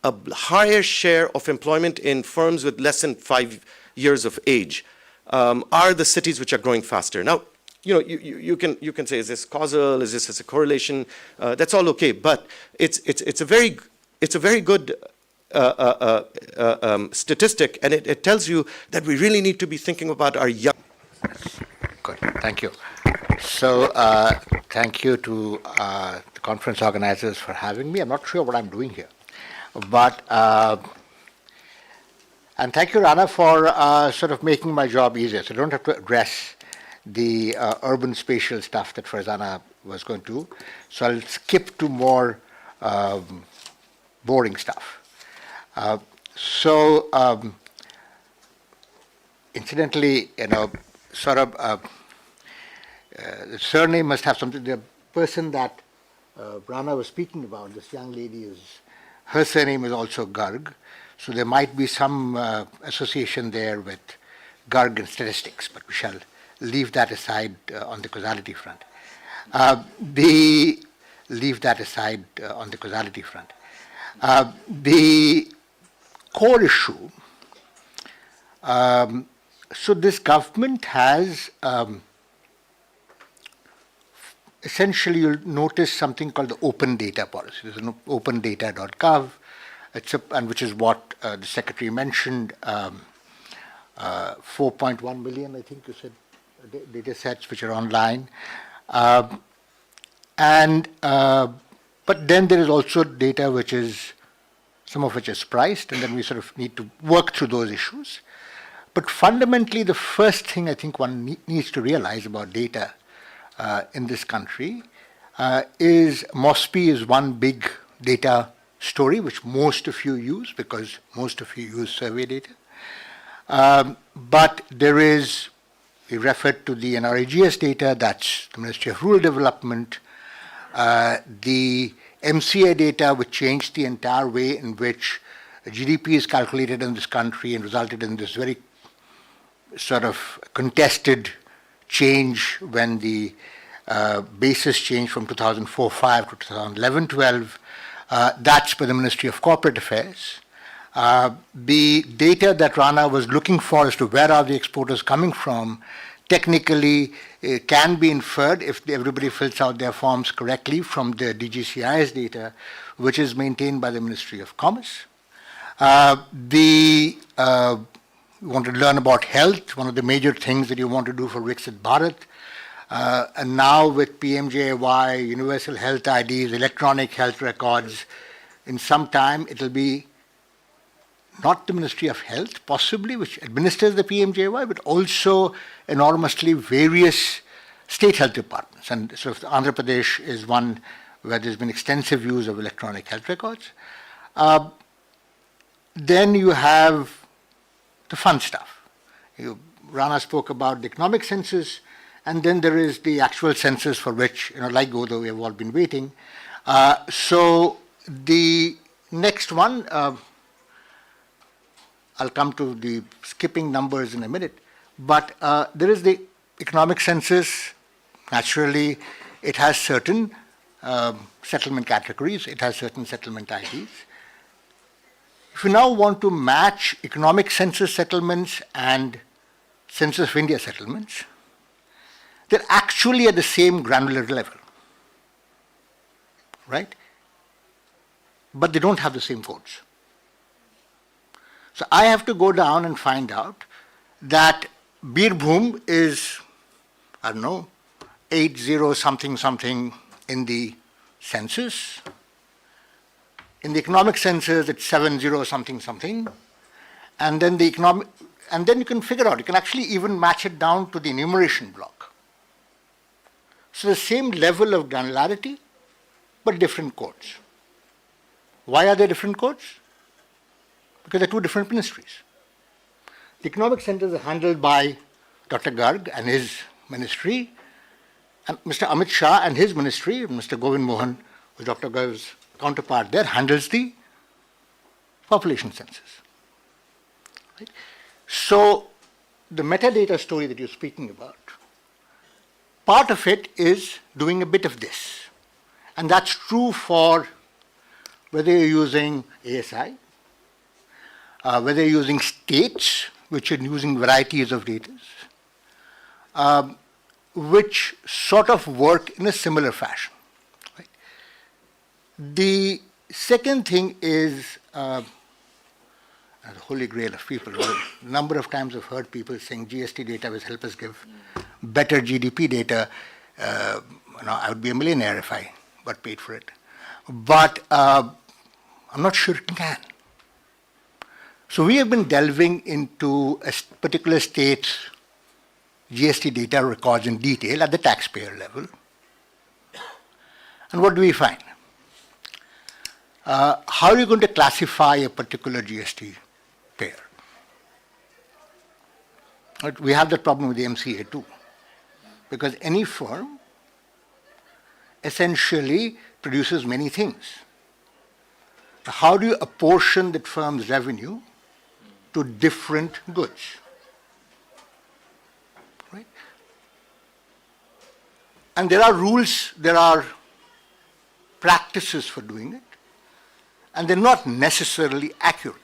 E: a higher share of employment in firms with less than 5 years of age are the cities which are growing faster. Now, you can say, is this causal? Is this a correlation? That's all okay, but it's a very good statistic, and it tells you that we really need to be thinking about our young.
A: Good, thank you. So thank you to the conference organizers for having me. I'm not sure what I'm doing here, but and thank you, Rana, for sort of making my job easier. So I don't have to address the urban spatial stuff that Farzana was going to. So I'll skip to more boring stuff. Incidentally, Saurabh, the surname must have something. The person that Rana was speaking about, this young lady, is her surname is also Garg, so there might be some association there with Garg and statistics, but we shall leave that aside on the causality front. Leave that aside on the causality front. The core issue, so this government has essentially, you'll notice something called the open data policy. There's an opendata.gov, and which is what the secretary mentioned, 4.1 million, I think you said, data sets which are online. But then there is also data which is, some of which is priced, and then we sort of need to work through those issues. But fundamentally, the first thing I think one needs to realize about data in this country is MOSPI is one big data story, which most of you use because most of you use survey data. But there is, we referred to the NRAGS data, that's the Ministry of Rural Development, the MCA data, which changed the entire way in which GDP is calculated in this country and resulted in this very sort of contested change when the basis changed from 2004-5 to 2011-12. That's by the Ministry of Corporate Affairs. The data that Rana was looking for as to where are the exporters coming from, technically can be inferred if everybody fills out their forms correctly from the DGCIS data, which is maintained by the Ministry of Commerce. You want to learn about health, one of the major things that you want to do for Viksit Bharat. And now with PMJAY, Universal Health IDs, electronic health records, in some time it will be not the Ministry of Health, possibly, which administers the PMJAY, but also enormously various state health departments. And so Andhra Pradesh is one where there's been extensive use of electronic health records. Then you have the fun stuff. Rana spoke about the economic census, and then there is the actual census for which, like Godo, we have all been waiting. So the next one, I'll come to the skipping numbers in a minute, but there is the economic census. Naturally, it has certain settlement categories, it has certain settlement IDs. If you now want to match economic census settlements and Census of India settlements, they're actually at the same granular level, right? But they don't have the same codes. So I have to go down and find out that Birbhum is, 80 something something in the census. In the economic census, it's 70 something something. And then and then you can figure out, you can actually even match it down to the enumeration block. So the same level of granularity, but different codes. Why are there different codes? Because they're two different ministries. The economic centers are handled by Dr. Garg and his ministry, and Mr. Amit Shah and his ministry, Mr. Govind Mohan, who's Dr. Garg's counterpart there, handles the population census. Right? So the metadata story that you're speaking about, part of it is doing a bit of this. And that's true for whether you're using ASI, whether you're using states, which are using varieties of data, which sort of work in a similar fashion. Right? The second thing is the holy grail of people. A number of times I've heard people saying GST data will help us give better GDP data. I would be a millionaire if I got paid for it. But I'm not sure it can. So we have been delving into a particular state's GST data records in detail at the taxpayer level. And what do we find? How are you going to classify a particular GST payer? Right? We have that problem with the MCA too. Because any firm essentially produces many things. how do you apportion that firm's revenue to different goods? Right? And there are rules, there are practices for doing it, and they're not necessarily accurate.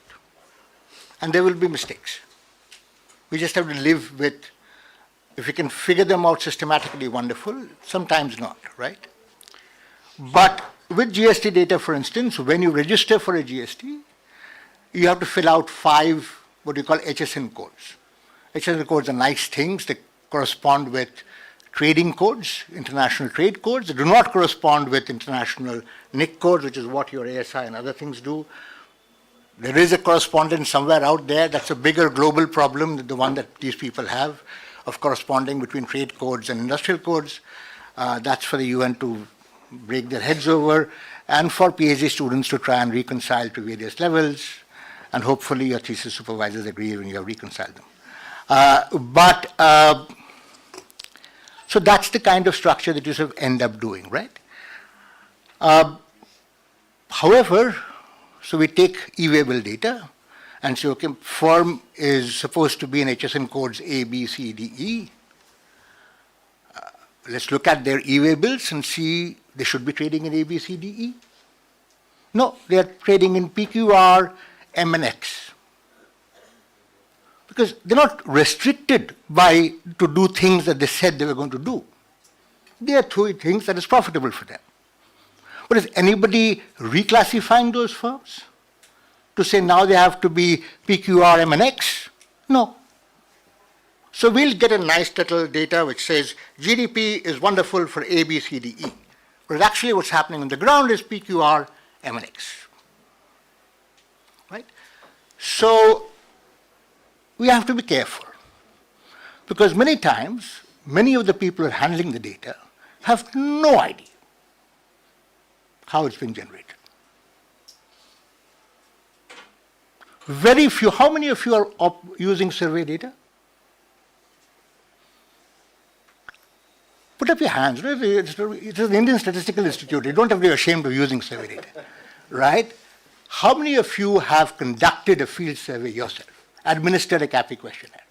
A: And there will be mistakes. We just have to live with, if we can figure them out systematically, wonderful, sometimes not, right? But with GST data, for instance, when you register for a GST, you have to fill out 5 what you call HSN codes. HSN codes are nice things. They correspond with trading codes, international trade codes. They do not correspond with international NIC codes, which is what your ASI and other things do. There is a correspondence somewhere out there. That's a bigger global problem than the one that these people have of corresponding between trade codes and industrial codes. That's for the UN to break their heads over, and for PhD students to try and reconcile to various levels, and hopefully your thesis supervisors agree when you have reconciled them. So that's the kind of structure that you sort of end up doing, right? However, so we take e-waybill data and say, okay, firm is supposed to be in HSN codes A, B, C, D, E. Let's look at their e-waybills and see they should be trading in A, B, C, D, E. No, they are trading in PQR, M, and X. Because they're not restricted to do things that they said they were going to do. They are doing things that is profitable for them. But is anybody reclassifying those firms to say now they have to be PQR, M, and X? No. So we'll get a nice little data which says GDP is wonderful for A, B, C, D, E. But actually what's happening on the ground is PQR, M, and X. Right? So we have to be careful, because many times, many of the people who are handling the data have no idea how it's being generated. Very few. How many of you are using survey data? Put up your hands. It's the Indian Statistical Institute. You don't have to be ashamed of using survey data, right? How many of you have conducted a field survey yourself, administered a CAPI questionnaire?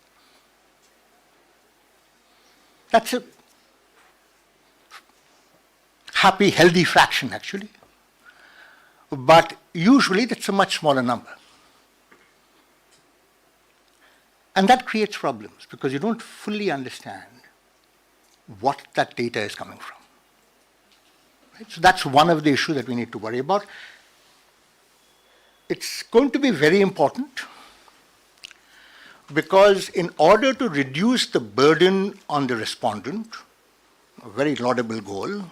A: That's a happy, healthy fraction, actually. But usually that's a much smaller number. And that creates problems because you don't fully understand what that data is coming from. Right? So that's one of the issues that we need to worry about. It's going to be very important because in order to reduce the burden on the respondent, a very laudable goal,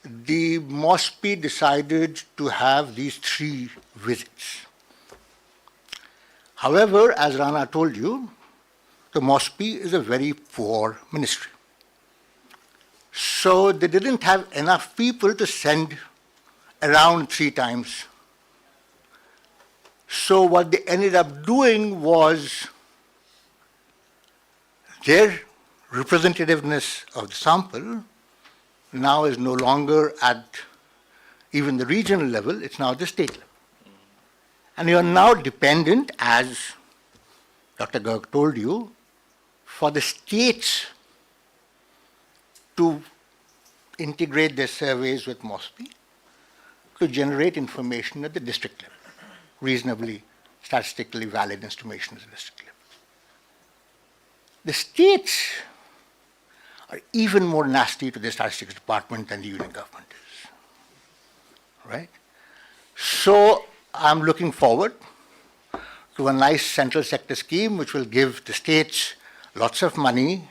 A: the MOSPI decided to have these 3 visits. However, as Rana told you, the MOSPI is a very poor ministry. So they didn't have enough people to send around 3 times. So what they ended up doing was their representativeness of the sample now is no longer at even the regional level, it's now at the state level. And you are now dependent, as Dr. Garg told you, for the states to integrate their surveys with MOSPI to generate information at the district level, reasonably statistically valid information at the district level. The states are even more nasty to the statistics department than the union government is, right? So I'm looking forward to a nice central sector scheme which will give the states lots of money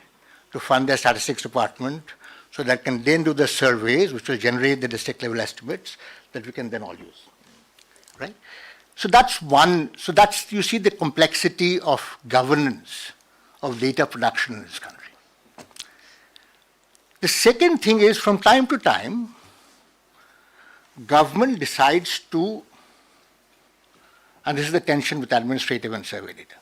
A: to fund their statistics department so that can then do the surveys which will generate the district level estimates that we can then all use, right? So that's one, so that's, you see the complexity of governance of data production in this country. The second thing is, from time to time, government decides to, and this is the tension with administrative and survey data,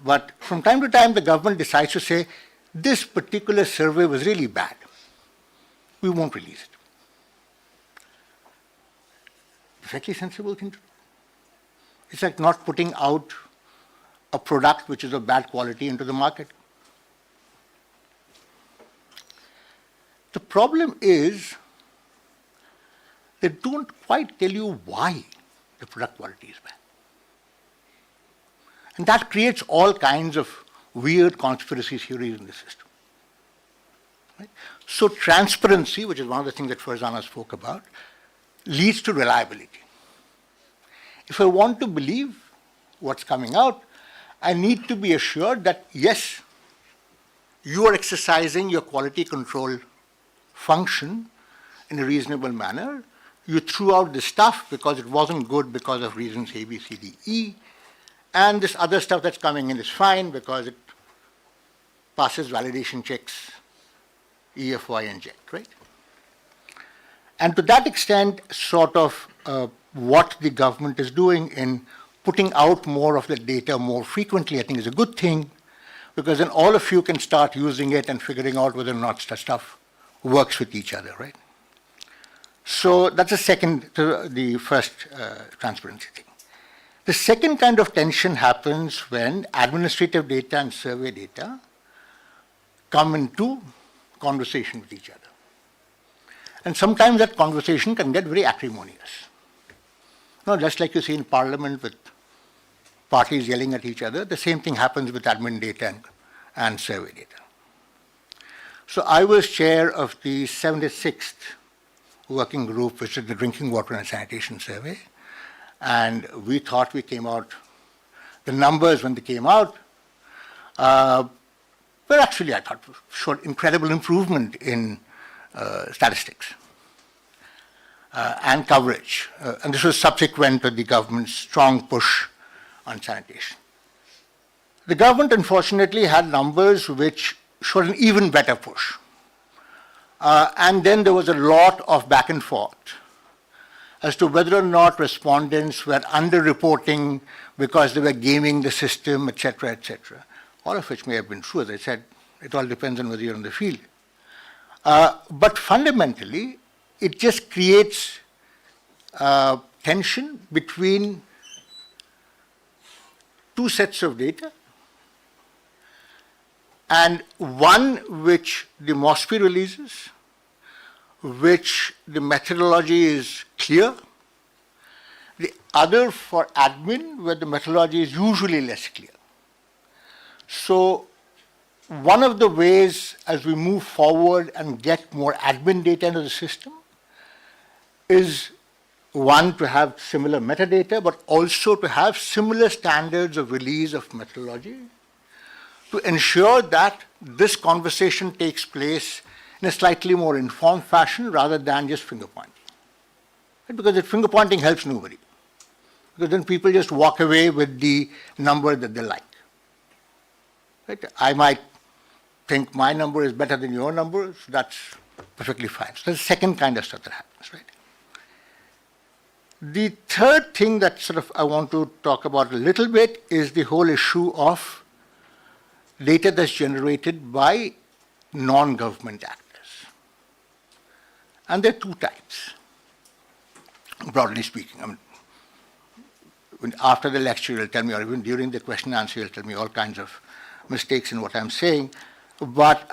A: but from time to time the government decides to say, this particular survey was really bad. We won't release it. perfectly sensible thing to do. It's like not putting out a product which is of bad quality into the market. The problem is they don't quite tell you why the product quality is bad. And that creates all kinds of weird conspiracy theories in the system. Right? So transparency, which is one of the things that Farzana spoke about, leads to reliability. If I want to believe what's coming out, I need to be assured that, yes, you are exercising your quality control function in a reasonable manner. You threw out this stuff because it wasn't good because of reasons A, B, C, D, E. And this other stuff that's coming in is fine because it passes validation checks, E, F, Y, and Z, right? And to that extent, sort of what the government is doing in putting out more of the data more frequently, I think is a good thing, because then all of you can start using it and figuring out whether or not stuff works with each other, right? So that's the first transparency thing. The second kind of tension happens when administrative data and survey data come into conversation with each other. And sometimes that conversation can get very acrimonious. No, just like you see in Parliament with parties yelling at each other, the same thing happens with admin data and survey data. So I was chair of the 76th working group, which is the Drinking Water and Sanitation Survey. And we thought we came out, the numbers when they came out, were actually, I thought, showed incredible improvement in statistics and coverage. And this was subsequent to the government's strong push on sanitation. The government, unfortunately, had numbers which showed an even better push. And then there was a lot of back and forth as to whether or not respondents were underreporting because they were gaming the system, etc., all of which may have been true. As I said, it all depends on whether you're in the field. But fundamentally, it just creates tension between two sets of data, and one which the MOSPI releases, which the methodology is clear, the other for admin, where the methodology is usually less clear. So one of the ways as we move forward and get more admin data into the system is, one, to have similar metadata, but also to have similar standards of release of methodology to ensure that this conversation takes place in a slightly more informed fashion rather than just finger pointing. Right? Because if finger pointing helps nobody. Because then people just walk away with the number that they like. Right? I might think my number is better than your number, so that's perfectly fine. So that's the second kind of stuff that happens, right? The third thing that sort of I want to talk about a little bit is the whole issue of data that's generated by non-government actors. And there are two types, broadly speaking. I mean, after the lecture, you'll tell me, or even during the question and answer, you'll tell me all kinds of mistakes in what I'm saying. But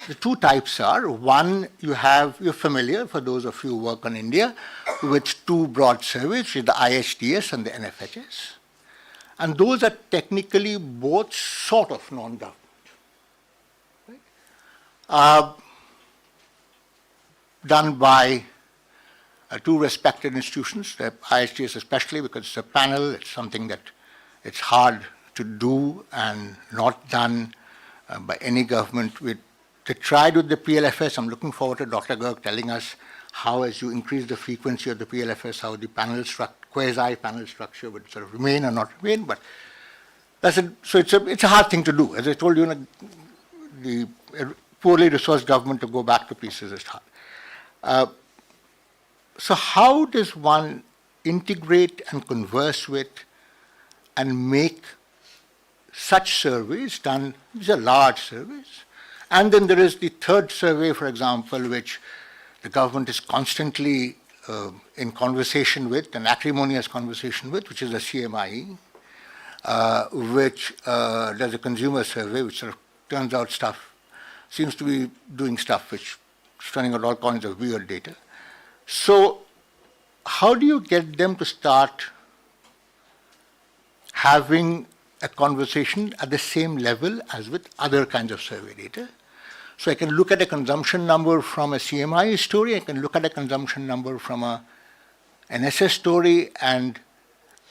A: the two types are, one, you're familiar, for those of you who work on India, with two broad surveys, which is the IHTS and the NFHS. And those are technically both sort of non-government. Right? Done by two respected institutions, the IHTS especially, because it's a panel, it's something that it's hard to do and not done by any government. They tried with the PLFS. I'm looking forward to Dr. Garg telling us how, as you increase the frequency of the PLFS, how the panel quasi-panel structure would sort of remain or not remain. But so it's a hard thing to do. As I told you, the poorly resourced government to go back to pieces is hard. So how does one integrate and converse with and make such surveys done? These are large surveys. And then there is the third survey, for example, which the government is constantly in conversation with, an acrimonious conversation with, which is the CMIE, which does a consumer survey, which sort of turns out stuff, seems to be doing stuff which is turning out all kinds of weird data. So how do you get them to start having a conversation at the same level as with other kinds of survey data? So I can look at a consumption number from a CMI story, I can look at a consumption number from an SS story and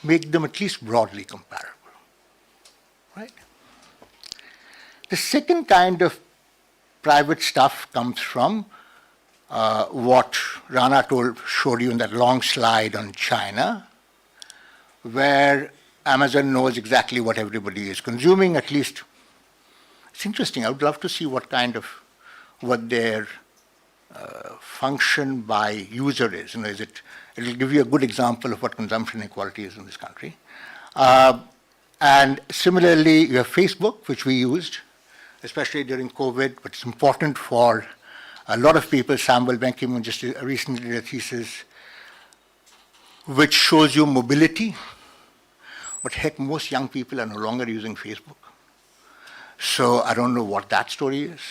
A: make them at least broadly comparable, right? The second kind of private stuff comes from what Rana showed you in that long slide on China, where Amazon knows exactly what everybody is consuming, at least. It's interesting. I would love to see what their function by user is. You know, it'll give you a good example of what consumption inequality is in this country. And similarly, you have Facebook, which we used, especially during COVID, but it's important for a lot of people. Samuel Benjamin just recently did a thesis which shows you mobility. But heck, most young people are no longer using Facebook. So I don't know what that story is.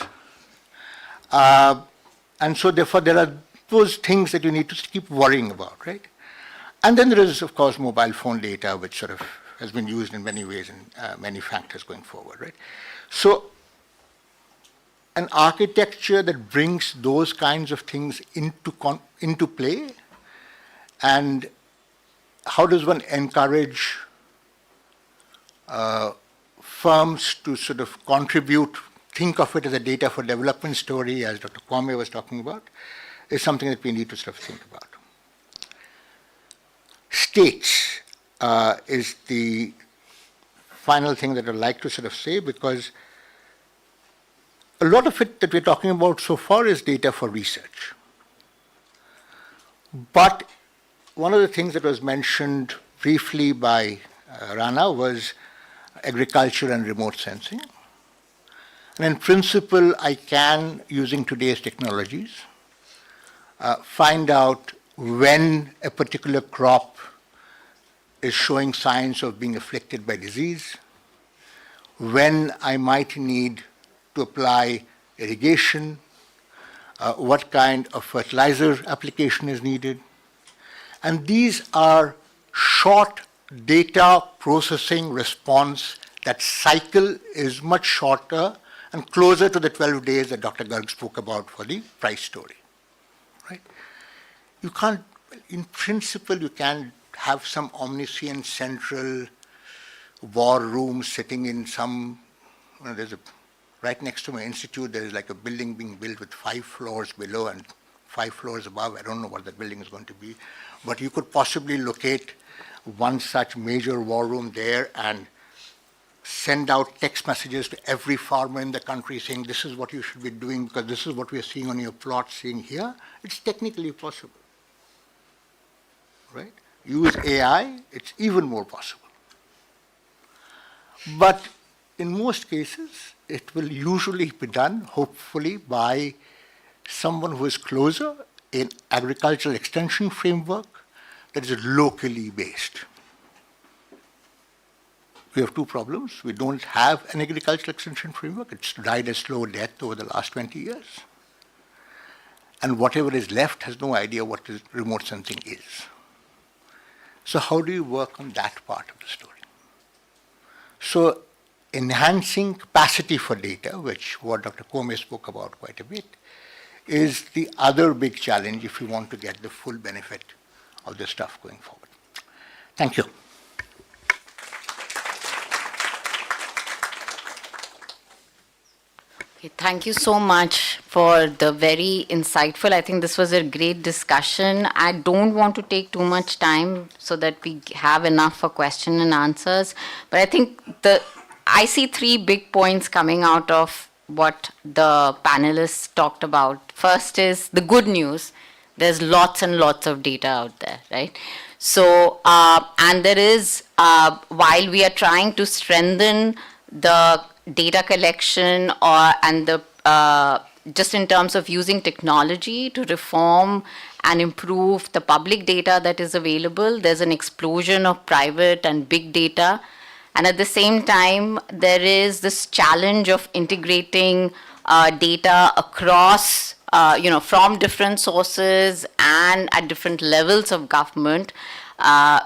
A: And so therefore there are those things that you need to keep worrying about, right? And then there is, of course, mobile phone data, which sort of has been used in many ways and many factors going forward, right? So an architecture that brings those kinds of things into play, and how does one encourage firms to sort of contribute, think of it as a data for development story, as Dr. Kwame was talking about, is something that we need to sort of think about. States is the final thing that I'd like to sort of say, because a lot of it that we're talking about so far is data for research. But one of the things that was mentioned briefly by Rana was agriculture and remote sensing. And in principle, I can, using today's technologies, find out when a particular crop is showing signs of being afflicted by disease, when I might need to apply irrigation, what kind of fertilizer application is needed. And these are short data processing response. That cycle is much shorter and closer to the 12 days that Dr. Garg spoke about for the price story, right? You can't, in principle, you can have some omniscient central war room sitting in some, right next to my institute, there's like a building being built with 5 floors below and 5 floors above. I don't know what that building is going to be, but you could possibly locate one such major war room there and send out text messages to every farmer in the country saying this is what you should be doing because this is what we are seeing on your plot, seeing here. It's technically possible, right? Use AI, it's even more possible. But in most cases, it will usually be done, hopefully, by someone who is closer in agricultural extension framework that is locally based. We have 2 problems. We don't have an agricultural extension framework. It's died a slow death over the last 20 years. And whatever is left has no idea what remote sensing is. So how do you work on that part of the story? So enhancing capacity for data, which what Dr. Kwame spoke about quite a bit, is the other big challenge if you want to get the full benefit of this stuff going forward. Thank you.
B: Okay, thank you so much for the very insightful. I think this was a great discussion. I don't want to take too much time so that we have enough for question and answers. But I think I see 3 big points coming out of what the panelists talked about. First is the good news. There's lots and lots of data out there, right? So, and there is, while we are trying to strengthen the data collection and the just in terms of using technology to reform and improve the public data that is available. There's an explosion of private and big data. And at the same time, there is this challenge of integrating data across, from different sources and at different levels of government,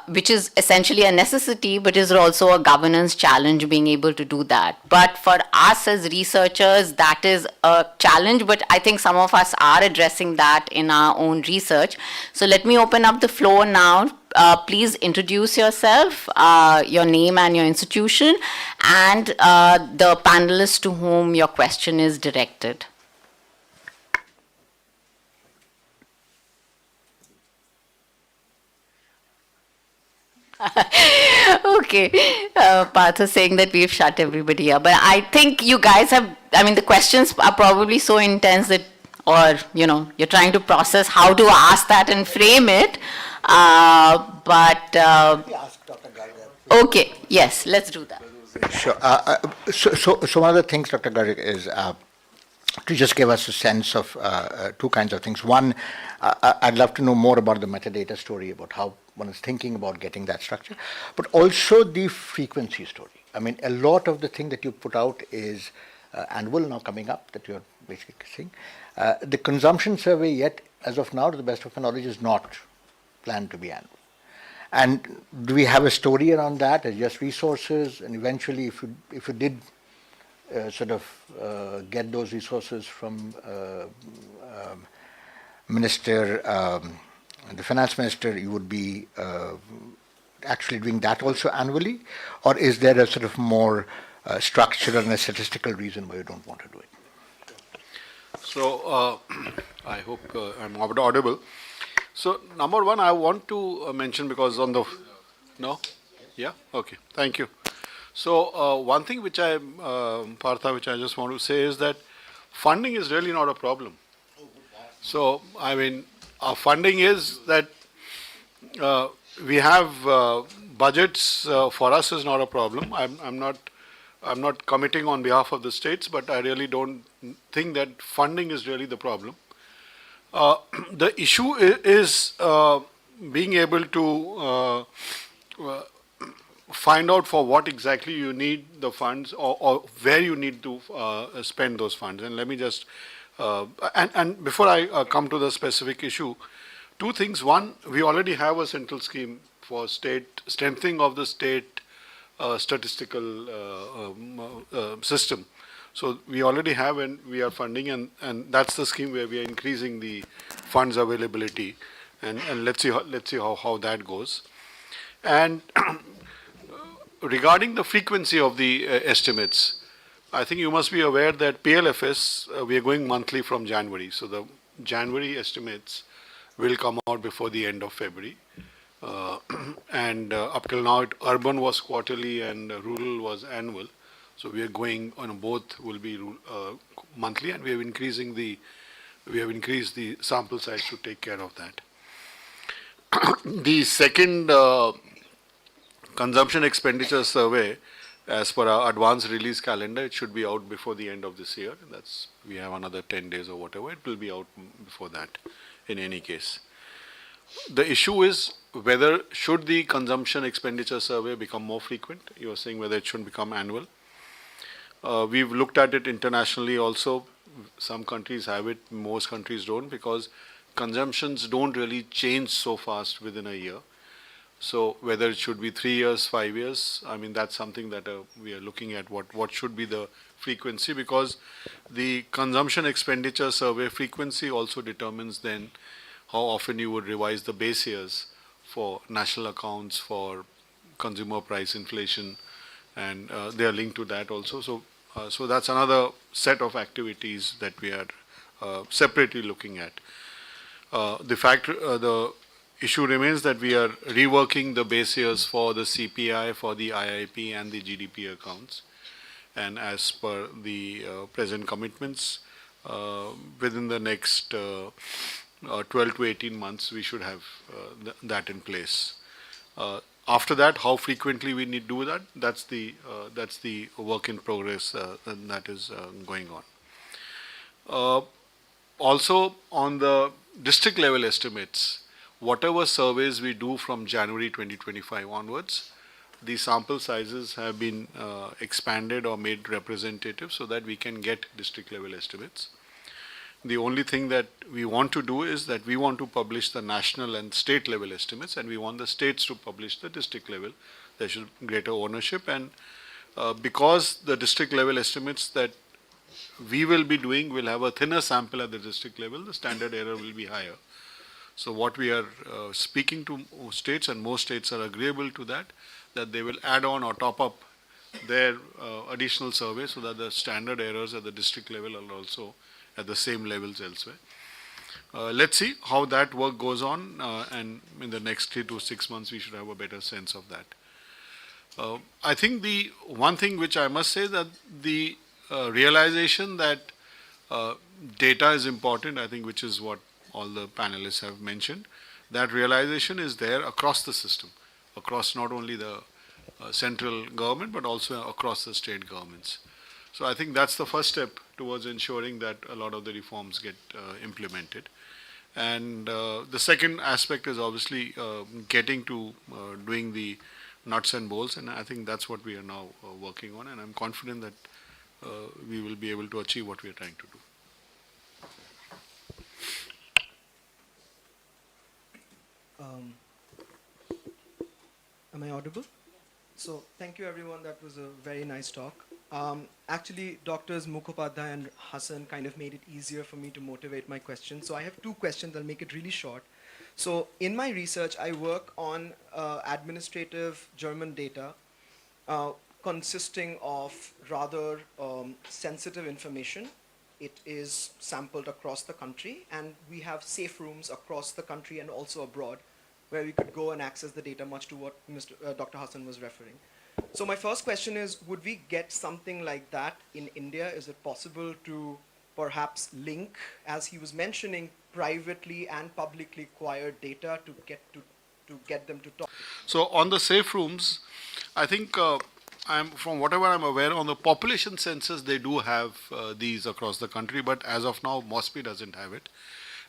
B: which is essentially a necessity, but is also a governance challenge being able to do that. But for us as researchers, that is a challenge, but I think some of us are addressing that in our own research. So let me open up the floor now. Please introduce yourself, your name and your institution, and the panelists to whom your question is directed. Okay. Parth is saying that we've shut everybody up. But I think you guys have, the questions are probably so intense that, or, you're trying to process how to ask that and frame it.
A: Ask Dr. Garg.
B: Okay, yes, let's do that.
A: Sure. So one of the things, Dr. Garg, is to just give us a sense of two kinds of things. One, I'd love to know more about the metadata story, about how one is thinking about getting that structure, but also the frequency story. A lot of the thing that you put out is annual now coming up that you're basically saying. The consumption survey yet, as of now, to the best of my knowledge, is not planned to be annual. And do we have a story around that as just resources? And eventually, if you did get those resources from the finance minister, you would be actually doing that also annually? Or is there a sort of more structural and a statistical reason why you don't want to do it?
D: So I hope I'm audible. So number one, I want to mention, because on the... No? Yeah? Okay. Thank you. So one thing which Partha, which I just want to say is that funding is really not a problem. So, our funding is that we have budgets for us is not a problem. I'm not committing on behalf of the states, but I really don't think that funding is really the problem. The issue is being able to find out for what exactly you need the funds, or where you need to spend those funds. And let me just, and before I come to the specific issue, two things. One, we already have a central scheme for strengthening of the state statistical system. So we already have, and we are funding, and that's the scheme where we are increasing the funds availability, and let's see how that goes. And regarding the frequency of the estimates, I think you must be aware that PLFS, we are going monthly from January. So the January estimates will come out before the end of February. And up till now, urban was quarterly and rural was annual. So we are going on both will be monthly, and we have increased the sample size to take care of that. The second consumption expenditure survey, as per our advanced release calendar, it should be out before the end of this year. We have another 10 days or whatever. It will be out before that in any case. The issue is whether should the consumption expenditure survey become more frequent. You are saying whether it should become annual. We've looked at it internationally also. Some countries have it, most countries don't, because consumptions don't really change so fast within a year. So whether it should be 3 years, 5 years, that's something that we are looking at, what should be the frequency, because the consumption expenditure survey frequency also determines then how often you would revise the base years for national accounts, for consumer price inflation, and they are linked to that also. So that's another set of activities that we are separately looking at. The issue remains that we are reworking the base years for the CPI, for the IIP and the GDP accounts. And as per the present commitments, within the next 12 to 18 months, we should have that in place. After that, how frequently we need to do that, that's the work in progress that is going on. Also, on the district level estimates, whatever surveys we do from January 2025 onwards, the sample sizes have been expanded or made representative so that we can get district level estimates. The only thing that we want to do is that we want to publish the national and state level estimates, and we want the states to publish the district level. There should be greater ownership, and because the district level estimates that we will be doing will have a thinner sample at the district level, the standard error will be higher. So what we are speaking to states, and most states are agreeable to that, that they will add on or top up their additional survey so that the standard errors at the district level are also at the same levels elsewhere. Let's see how that work goes on, and in the next 3 to 6 months we should have a better sense of that. I think the one thing which I must say, that the realization that data is important, I think, which is what all the panelists have mentioned, that realization is there across the system, across not only the central government but also across the state governments. So I think that's the first step towards ensuring that a lot of the reforms get implemented. And the second aspect is obviously getting to doing the nuts and bolts, and I think that's what we are now working on, and I'm confident that we will be able to achieve what we are trying to do.
F: Am I audible? So thank you everyone, that was a very nice talk. Actually, Doctors Mukhopadhyay and Hassan kind of made it easier for me to motivate my questions. So I have 2 questions, I'll make it really short. So in my research, I work on administrative German data consisting of rather sensitive information. It is sampled across the country, and we have safe rooms across the country and also abroad where we could go and access the data, much to what Dr. Hassan was referring. So my first question is, would we get something like that in India? Is it possible to perhaps link, as he was mentioning, privately and publicly acquired data to get them to talk?
D: So on the safe rooms, I think from whatever I'm aware, on the population census, they do have these across the country, but as of now, MOSPI doesn't have it.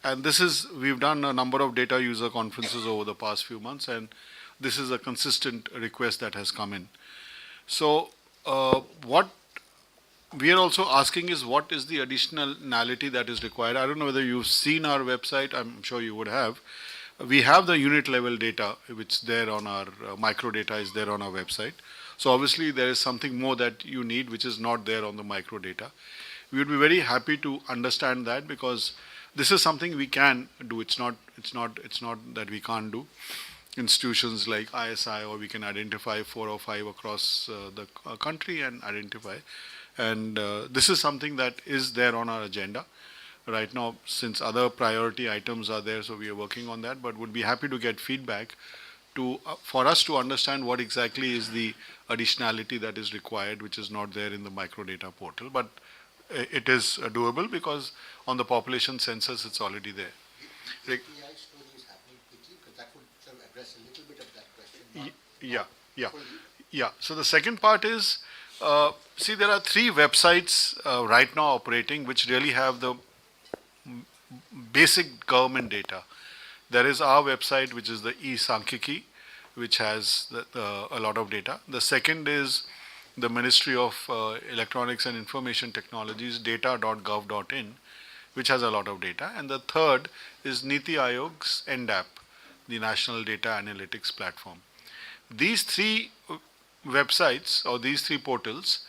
D: And this is, we've done a number of data user conferences over the past few months, and this is a consistent request that has come in. So what we are also asking is, what is the additionality that is required? I don't know whether you've seen our website, I'm sure you would have. We have the unit level data, which is there on our micro data is there on our website. So obviously there is something more that you need, which is not there on the micro data. We would be very happy to understand that, because this is something we can do. It's not that we can't do. Institutions like ISI, or we can identify 4 or 5 across the country and identify. And this is something that is there on our agenda right now, since other priority items are there, so we are working on that, but would be happy to get feedback to for us to understand what exactly is the additionality that is required, which is not there in the microdata portal. But it is doable, because on the population census it's already there.
A: The AI story is happening quickly, because that would sort of address a little bit of that question.
D: Yeah. So the second part is, see, there are 3 websites right now operating which really have the basic government data. There is our website, which is the e-Sankhiki, which has a lot of data. The second is the Ministry of Electronics and Information Technologies, data.gov.in, which has a lot of data. And the third is Niti Aayog's NDAP, the National Data Analytics Platform. These 3 websites, or these 3 portals,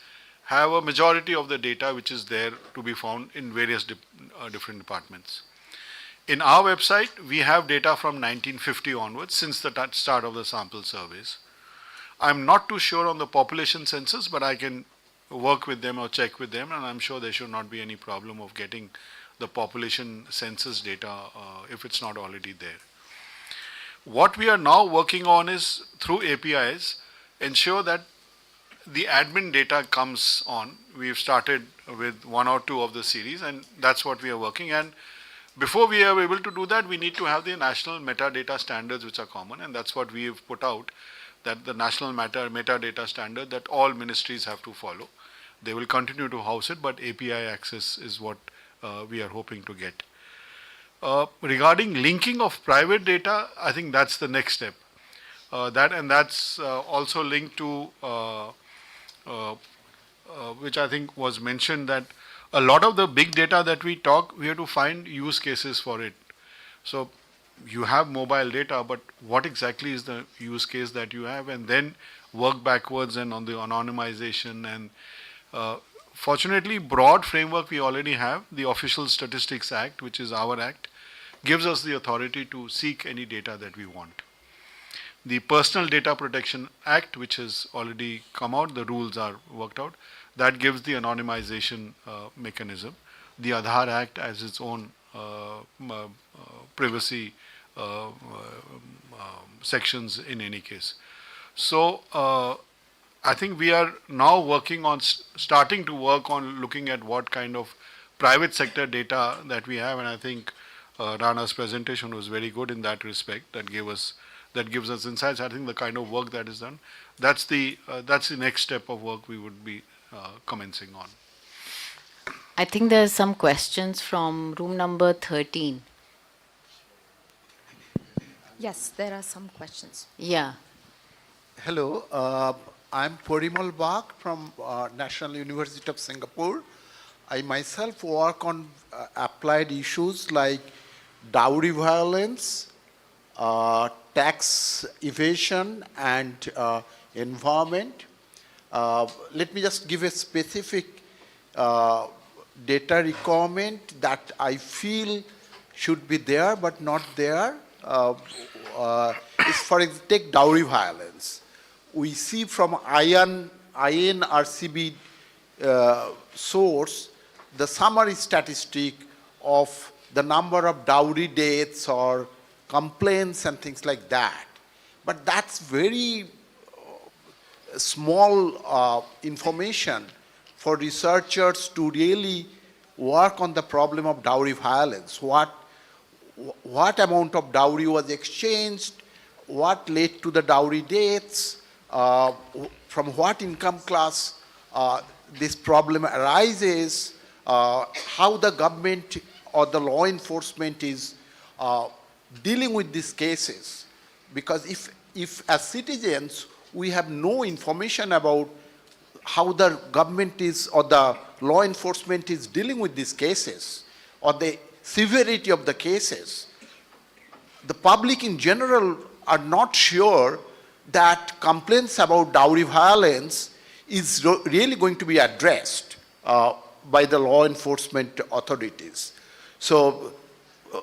D: have a majority of the data which is there to be found in various different departments. In our website, we have data from 1950 onwards, since the start of the sample surveys. I'm not too sure on the population census, but I can work with them or check with them, and I'm sure there should not be any problem of getting the population census data if it's not already there. What we are now working on is, through APIs, ensure that the admin data comes on. We've started with 1 or 2 of the series, and that's what we are working. And before we are able to do that, we need to have the national metadata standards which are common, and that's what we have put out, that the national metadata standard that all ministries have to follow. They will continue to house it, but API access is what we are hoping to get. Regarding linking of private data, I think that's the next step. That's also linked to which I think was mentioned, that a lot of the big data that we talk, we have to find use cases for it. So you have mobile data, but what exactly is the use case that you have, and then work backwards and on the anonymization. And fortunately, broad framework we already have. The Official Statistics Act, which is our act, gives us the authority to seek any data that we want. The Personal Data Protection Act, which has already come out, the rules are worked out, that gives the anonymization mechanism. The Aadhaar Act has its own privacy sections in any case. So I think we are now working on, starting to work on looking at what kind of private sector data that we have, and I think Rana's presentation was very good in that respect. That gives us insights. I think the kind of work that is done, that's the next step of work we would be commencing on.
B: I think there's some questions from room number 13.
G: Yes, there are some questions.
B: Yeah.
H: Hello, I'm Porimal Bak from National University of Singapore. I myself work on applied issues like dowry violence, tax evasion, and environment. Let me just give a specific data requirement that I feel should be there but not there. Is for example, take dowry violence. We see from INRCB source the summary statistic of the number of dowry deaths or complaints and things like that. But that's very small information for researchers to really work on the problem of dowry violence. What amount of dowry was exchanged, what led to the dowry deaths, from what income class this problem arises, how the government or the law enforcement is dealing with these cases. Because if as citizens we have no information about how the government is or the law enforcement is dealing with these cases or the severity of the cases, the public in general are not sure that complaints about dowry violence is really going to be addressed by the law enforcement authorities. So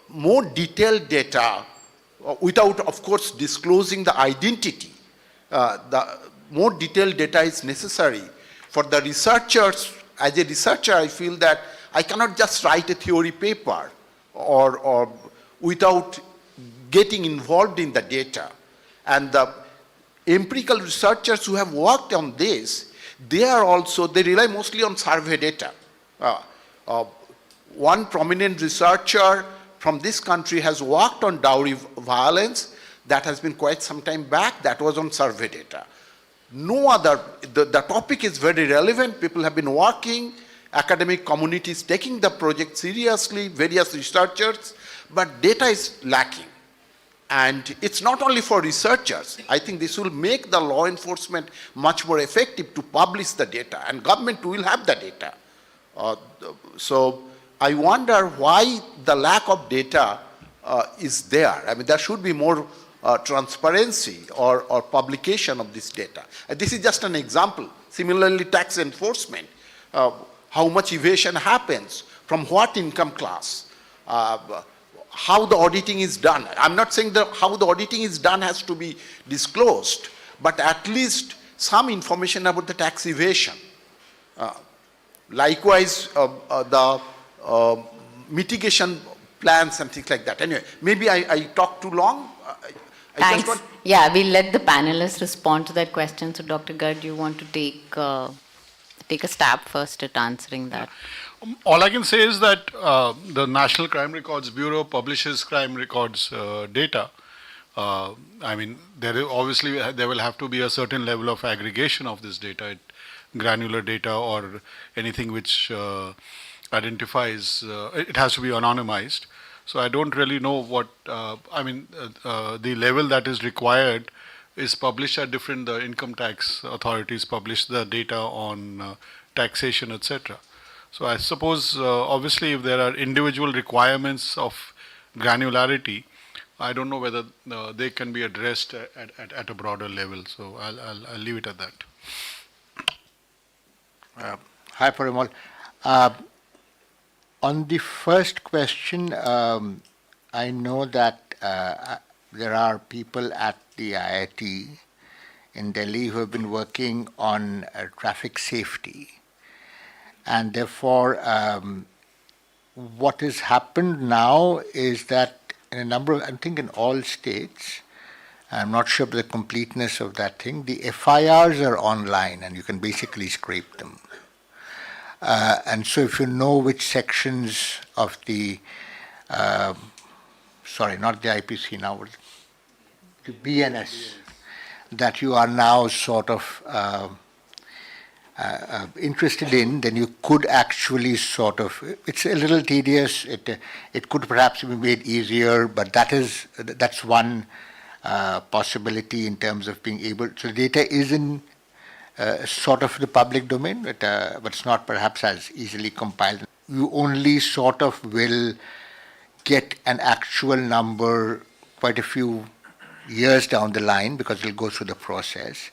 H: more detailed data, without of course disclosing the identity, the more detailed data is necessary for the researchers. As a researcher, I feel that I cannot just write a theory paper or without getting involved in the data. And the empirical researchers who have worked on this, they rely mostly on survey data. One prominent researcher from this country has worked on dowry violence. That has been quite some time back. That was on survey data. No other, the topic is very relevant. People have been working, academic communities taking the project seriously, various researchers, but data is lacking. And it's not only for researchers. I think this will make the law enforcement much more effective to publish the data, and government will have the data. So I wonder why the lack of data is there. I mean, there should be more transparency or publication of this data. And this is just an example. Similarly, tax enforcement, how much evasion happens, from what income class, how the auditing is done. I'm not saying that how the auditing is done has to be disclosed, but at least some information about the tax evasion. Likewise, the mitigation plans and things like that. Anyway, maybe I talked too long.
B: Thanks. Yeah, we'll let the panelists respond to that question. So, Dr. Garg, do you want to take a stab first at answering that?
D: All I can say is that the National Crime Records Bureau publishes crime records data. I mean, there will have to be a certain level of aggregation of this data, granular data or anything which identifies, it has to be anonymized. So I don't really know what, the level that is required is published at different, the income tax authorities publish the data on taxation, etc. So I suppose, obviously, if there are individual requirements of granularity, I don't know whether they can be addressed at a broader level. So I'll leave it at that.
A: Hi, Parimal. On the first question, I know that there are people at the IIT in Delhi who have been working on traffic safety. And therefore, what has happened now is that in a number of, I think in all states, I'm not sure of the completeness of that thing, the FIRs are online and you can basically scrape them. And so if you know which sections of the, sorry, not the IPC now, the BNS, that you are now sort of interested in, then you could actually sort of, it's a little tedious, it could perhaps be made easier, but that's one possibility in terms of being able, so the data is in sort of the public domain, but it's not perhaps as easily compiled. You only sort of will get an actual number quite a few years down the line because it'll go through the process.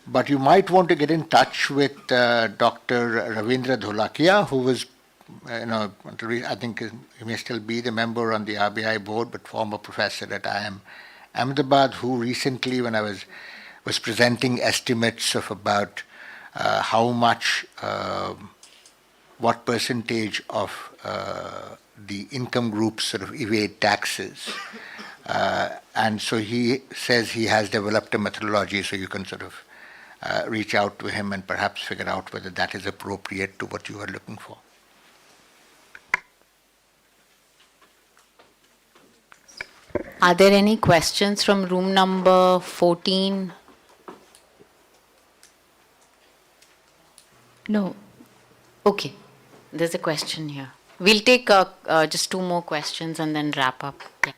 A: But you might want to get in touch with Dr. Ravindra Dholakia, who was, I think he may still be the member on the RBI board, but former professor at IIM Ahmedabad, who recently, when I was presenting estimates of about how much, what percentage of the income groups sort of evade taxes. And so he says he has developed a methodology, so you can sort of reach out to him and perhaps figure out whether that is appropriate to what you are looking for.
B: Are there any questions from room number 14?
G: No.
B: Okay, there's a question here. We'll take just two more questions and then wrap up. Yeah.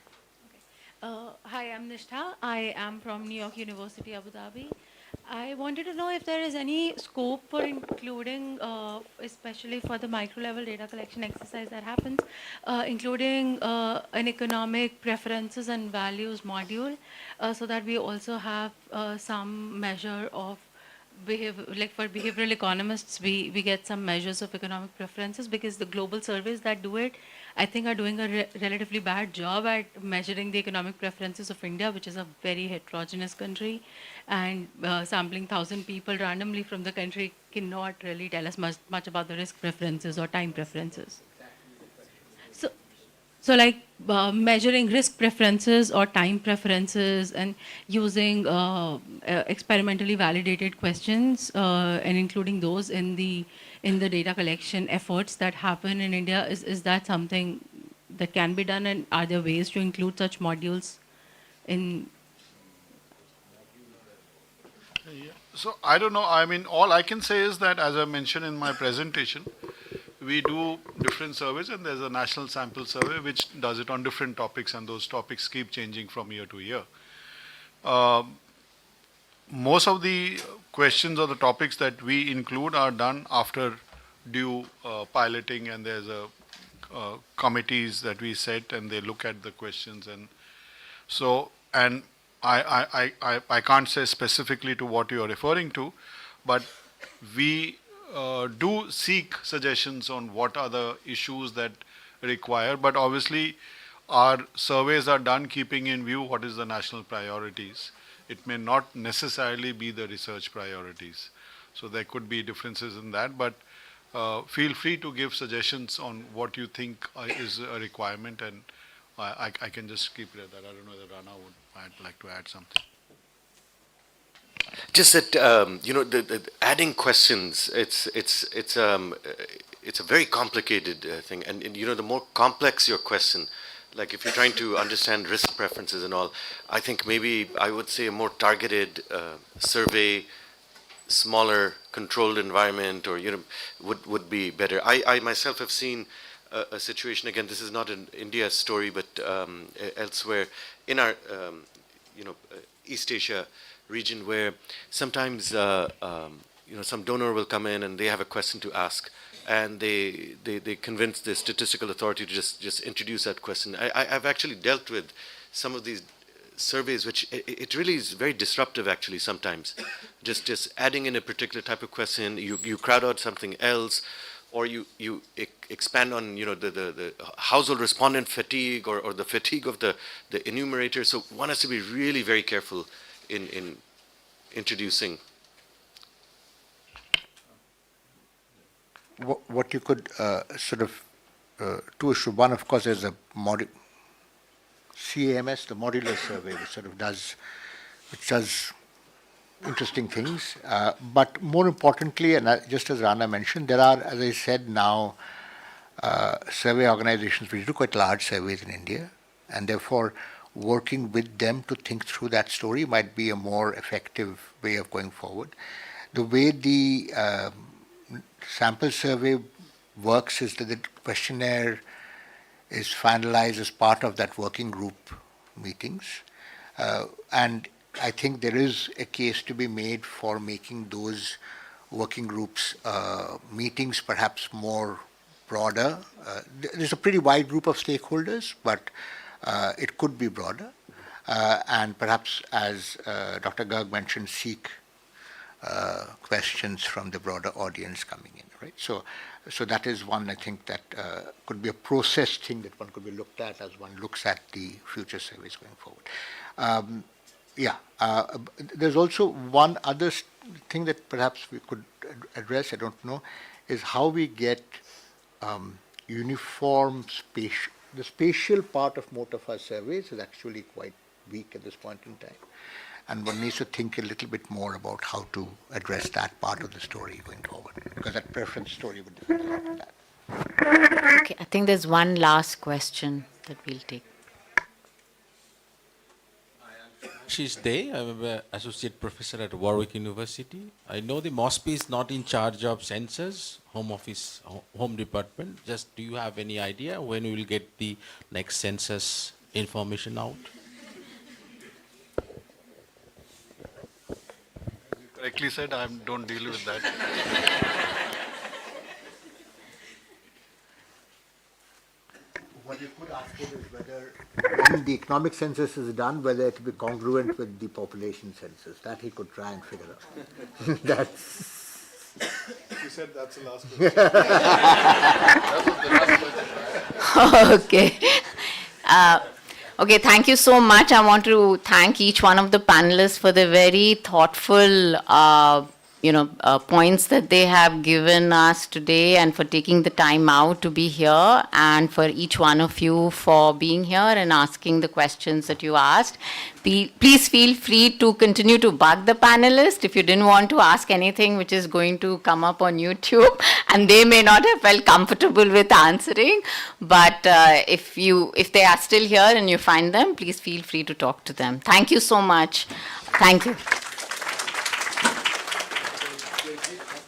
I: Hi, I'm Nishtha. I am from New York University, Abu Dhabi. I wanted to know if there is any scope for including, especially for the micro-level data collection exercise that happens, including an economic preferences and values module, so that we also have some measure of like for behavioral economists, we get some measures of economic preferences, because the global surveys that do it, I think, are doing a relatively bad job at measuring the economic preferences of India, which is a very heterogeneous country, and sampling 1,000 people randomly from the country cannot really tell us much about the risk preferences or time preferences. So like measuring risk preferences or time preferences and using experimentally validated questions and including those in the data collection efforts that happen in India, is that something that can be done, and are there ways to include such modules in?
D: So I don't know. I mean, all I can say is that, as I mentioned in my presentation, we do different surveys, and there's a national sample survey which does it on different topics, and those topics keep changing from year to year. Most of the questions or the topics that we include are done after due piloting, and there's committees that we set, and they look at the questions, and so, and I can't say specifically to what you are referring to, but we do seek suggestions on what are the issues that require, but obviously our surveys are done keeping in view what is the national priorities. It may not necessarily be the research priorities. So there could be differences in that, but feel free to give suggestions on what you think is a requirement, and I can just keep it at that. I don't know whether Rana might like to add something.
E: Just that the adding questions. It's a very complicated thing, and the more complex your question, like if you're trying to understand risk preferences and all, I think maybe I would say a more targeted survey smaller controlled environment, or would be better. I myself have seen a situation, again, this is not an India story, but elsewhere in our East Asia region, where sometimes some donor will come in and they have a question to ask, and they convince the statistical authority to just introduce that question. I've actually dealt with some of these surveys, which it really is very disruptive actually sometimes. Just adding in a particular type of question, you crowd out something else, or you expand on the household respondent fatigue, or the fatigue of the enumerator. So one has to be really very careful in introducing.
A: What you could two issues. One, of course, is a CAMS, the modular survey, which does interesting things. But more importantly, and just as Rana mentioned, there are, as I said now, survey organizations which do quite large surveys in India, and therefore working with them to think through that story might be a more effective way of going forward. The way the sample survey works is that the questionnaire is finalized as part of that working group meetings. And I think there is a case to be made for making those working groups meetings perhaps more broader. There's a pretty wide group of stakeholders, but it could be broader. And perhaps, as Dr. Garg mentioned, seek questions from the broader audience coming in, right? So that is one, I think, that could be a process thing that one could be looked at as one looks at the future surveys going forward. There's also one other thing that perhaps we could address, I don't know, is how we get uniform spatial. The spatial part of most of our surveys is actually quite weak at this point in time. And one needs to think a little bit more about how to address that part of the story going forward, because that preference story would depend a lot on that.
B: Okay, I think there's one last question that we'll take.
J: Ashish Day, I'm an associate professor at Warwick University. I know the MOSPI is not in charge of census, Home Office, Home Department. Just do you have any idea when we will get the next census information out?
K: Correctly said, I don't deal with that.
A: What you could ask him is whether, when the economic census is done, whether it will be congruent with the population census. That he could try and figure out. That's.
D: You said that's the last question.
B: Okay. Okay, thank you so much. I want to thank each one of the panelists for the very thoughtful, points that they have given us today, and for taking the time out to be here, and for each one of you for being here and asking the questions that you asked. Please feel free to continue to bug the panelists if you didn't want to ask anything which is going to come up on YouTube, and they may not have felt comfortable with answering. But if they are still here and you find them, please feel free to talk to them. Thank you so much. Thank you.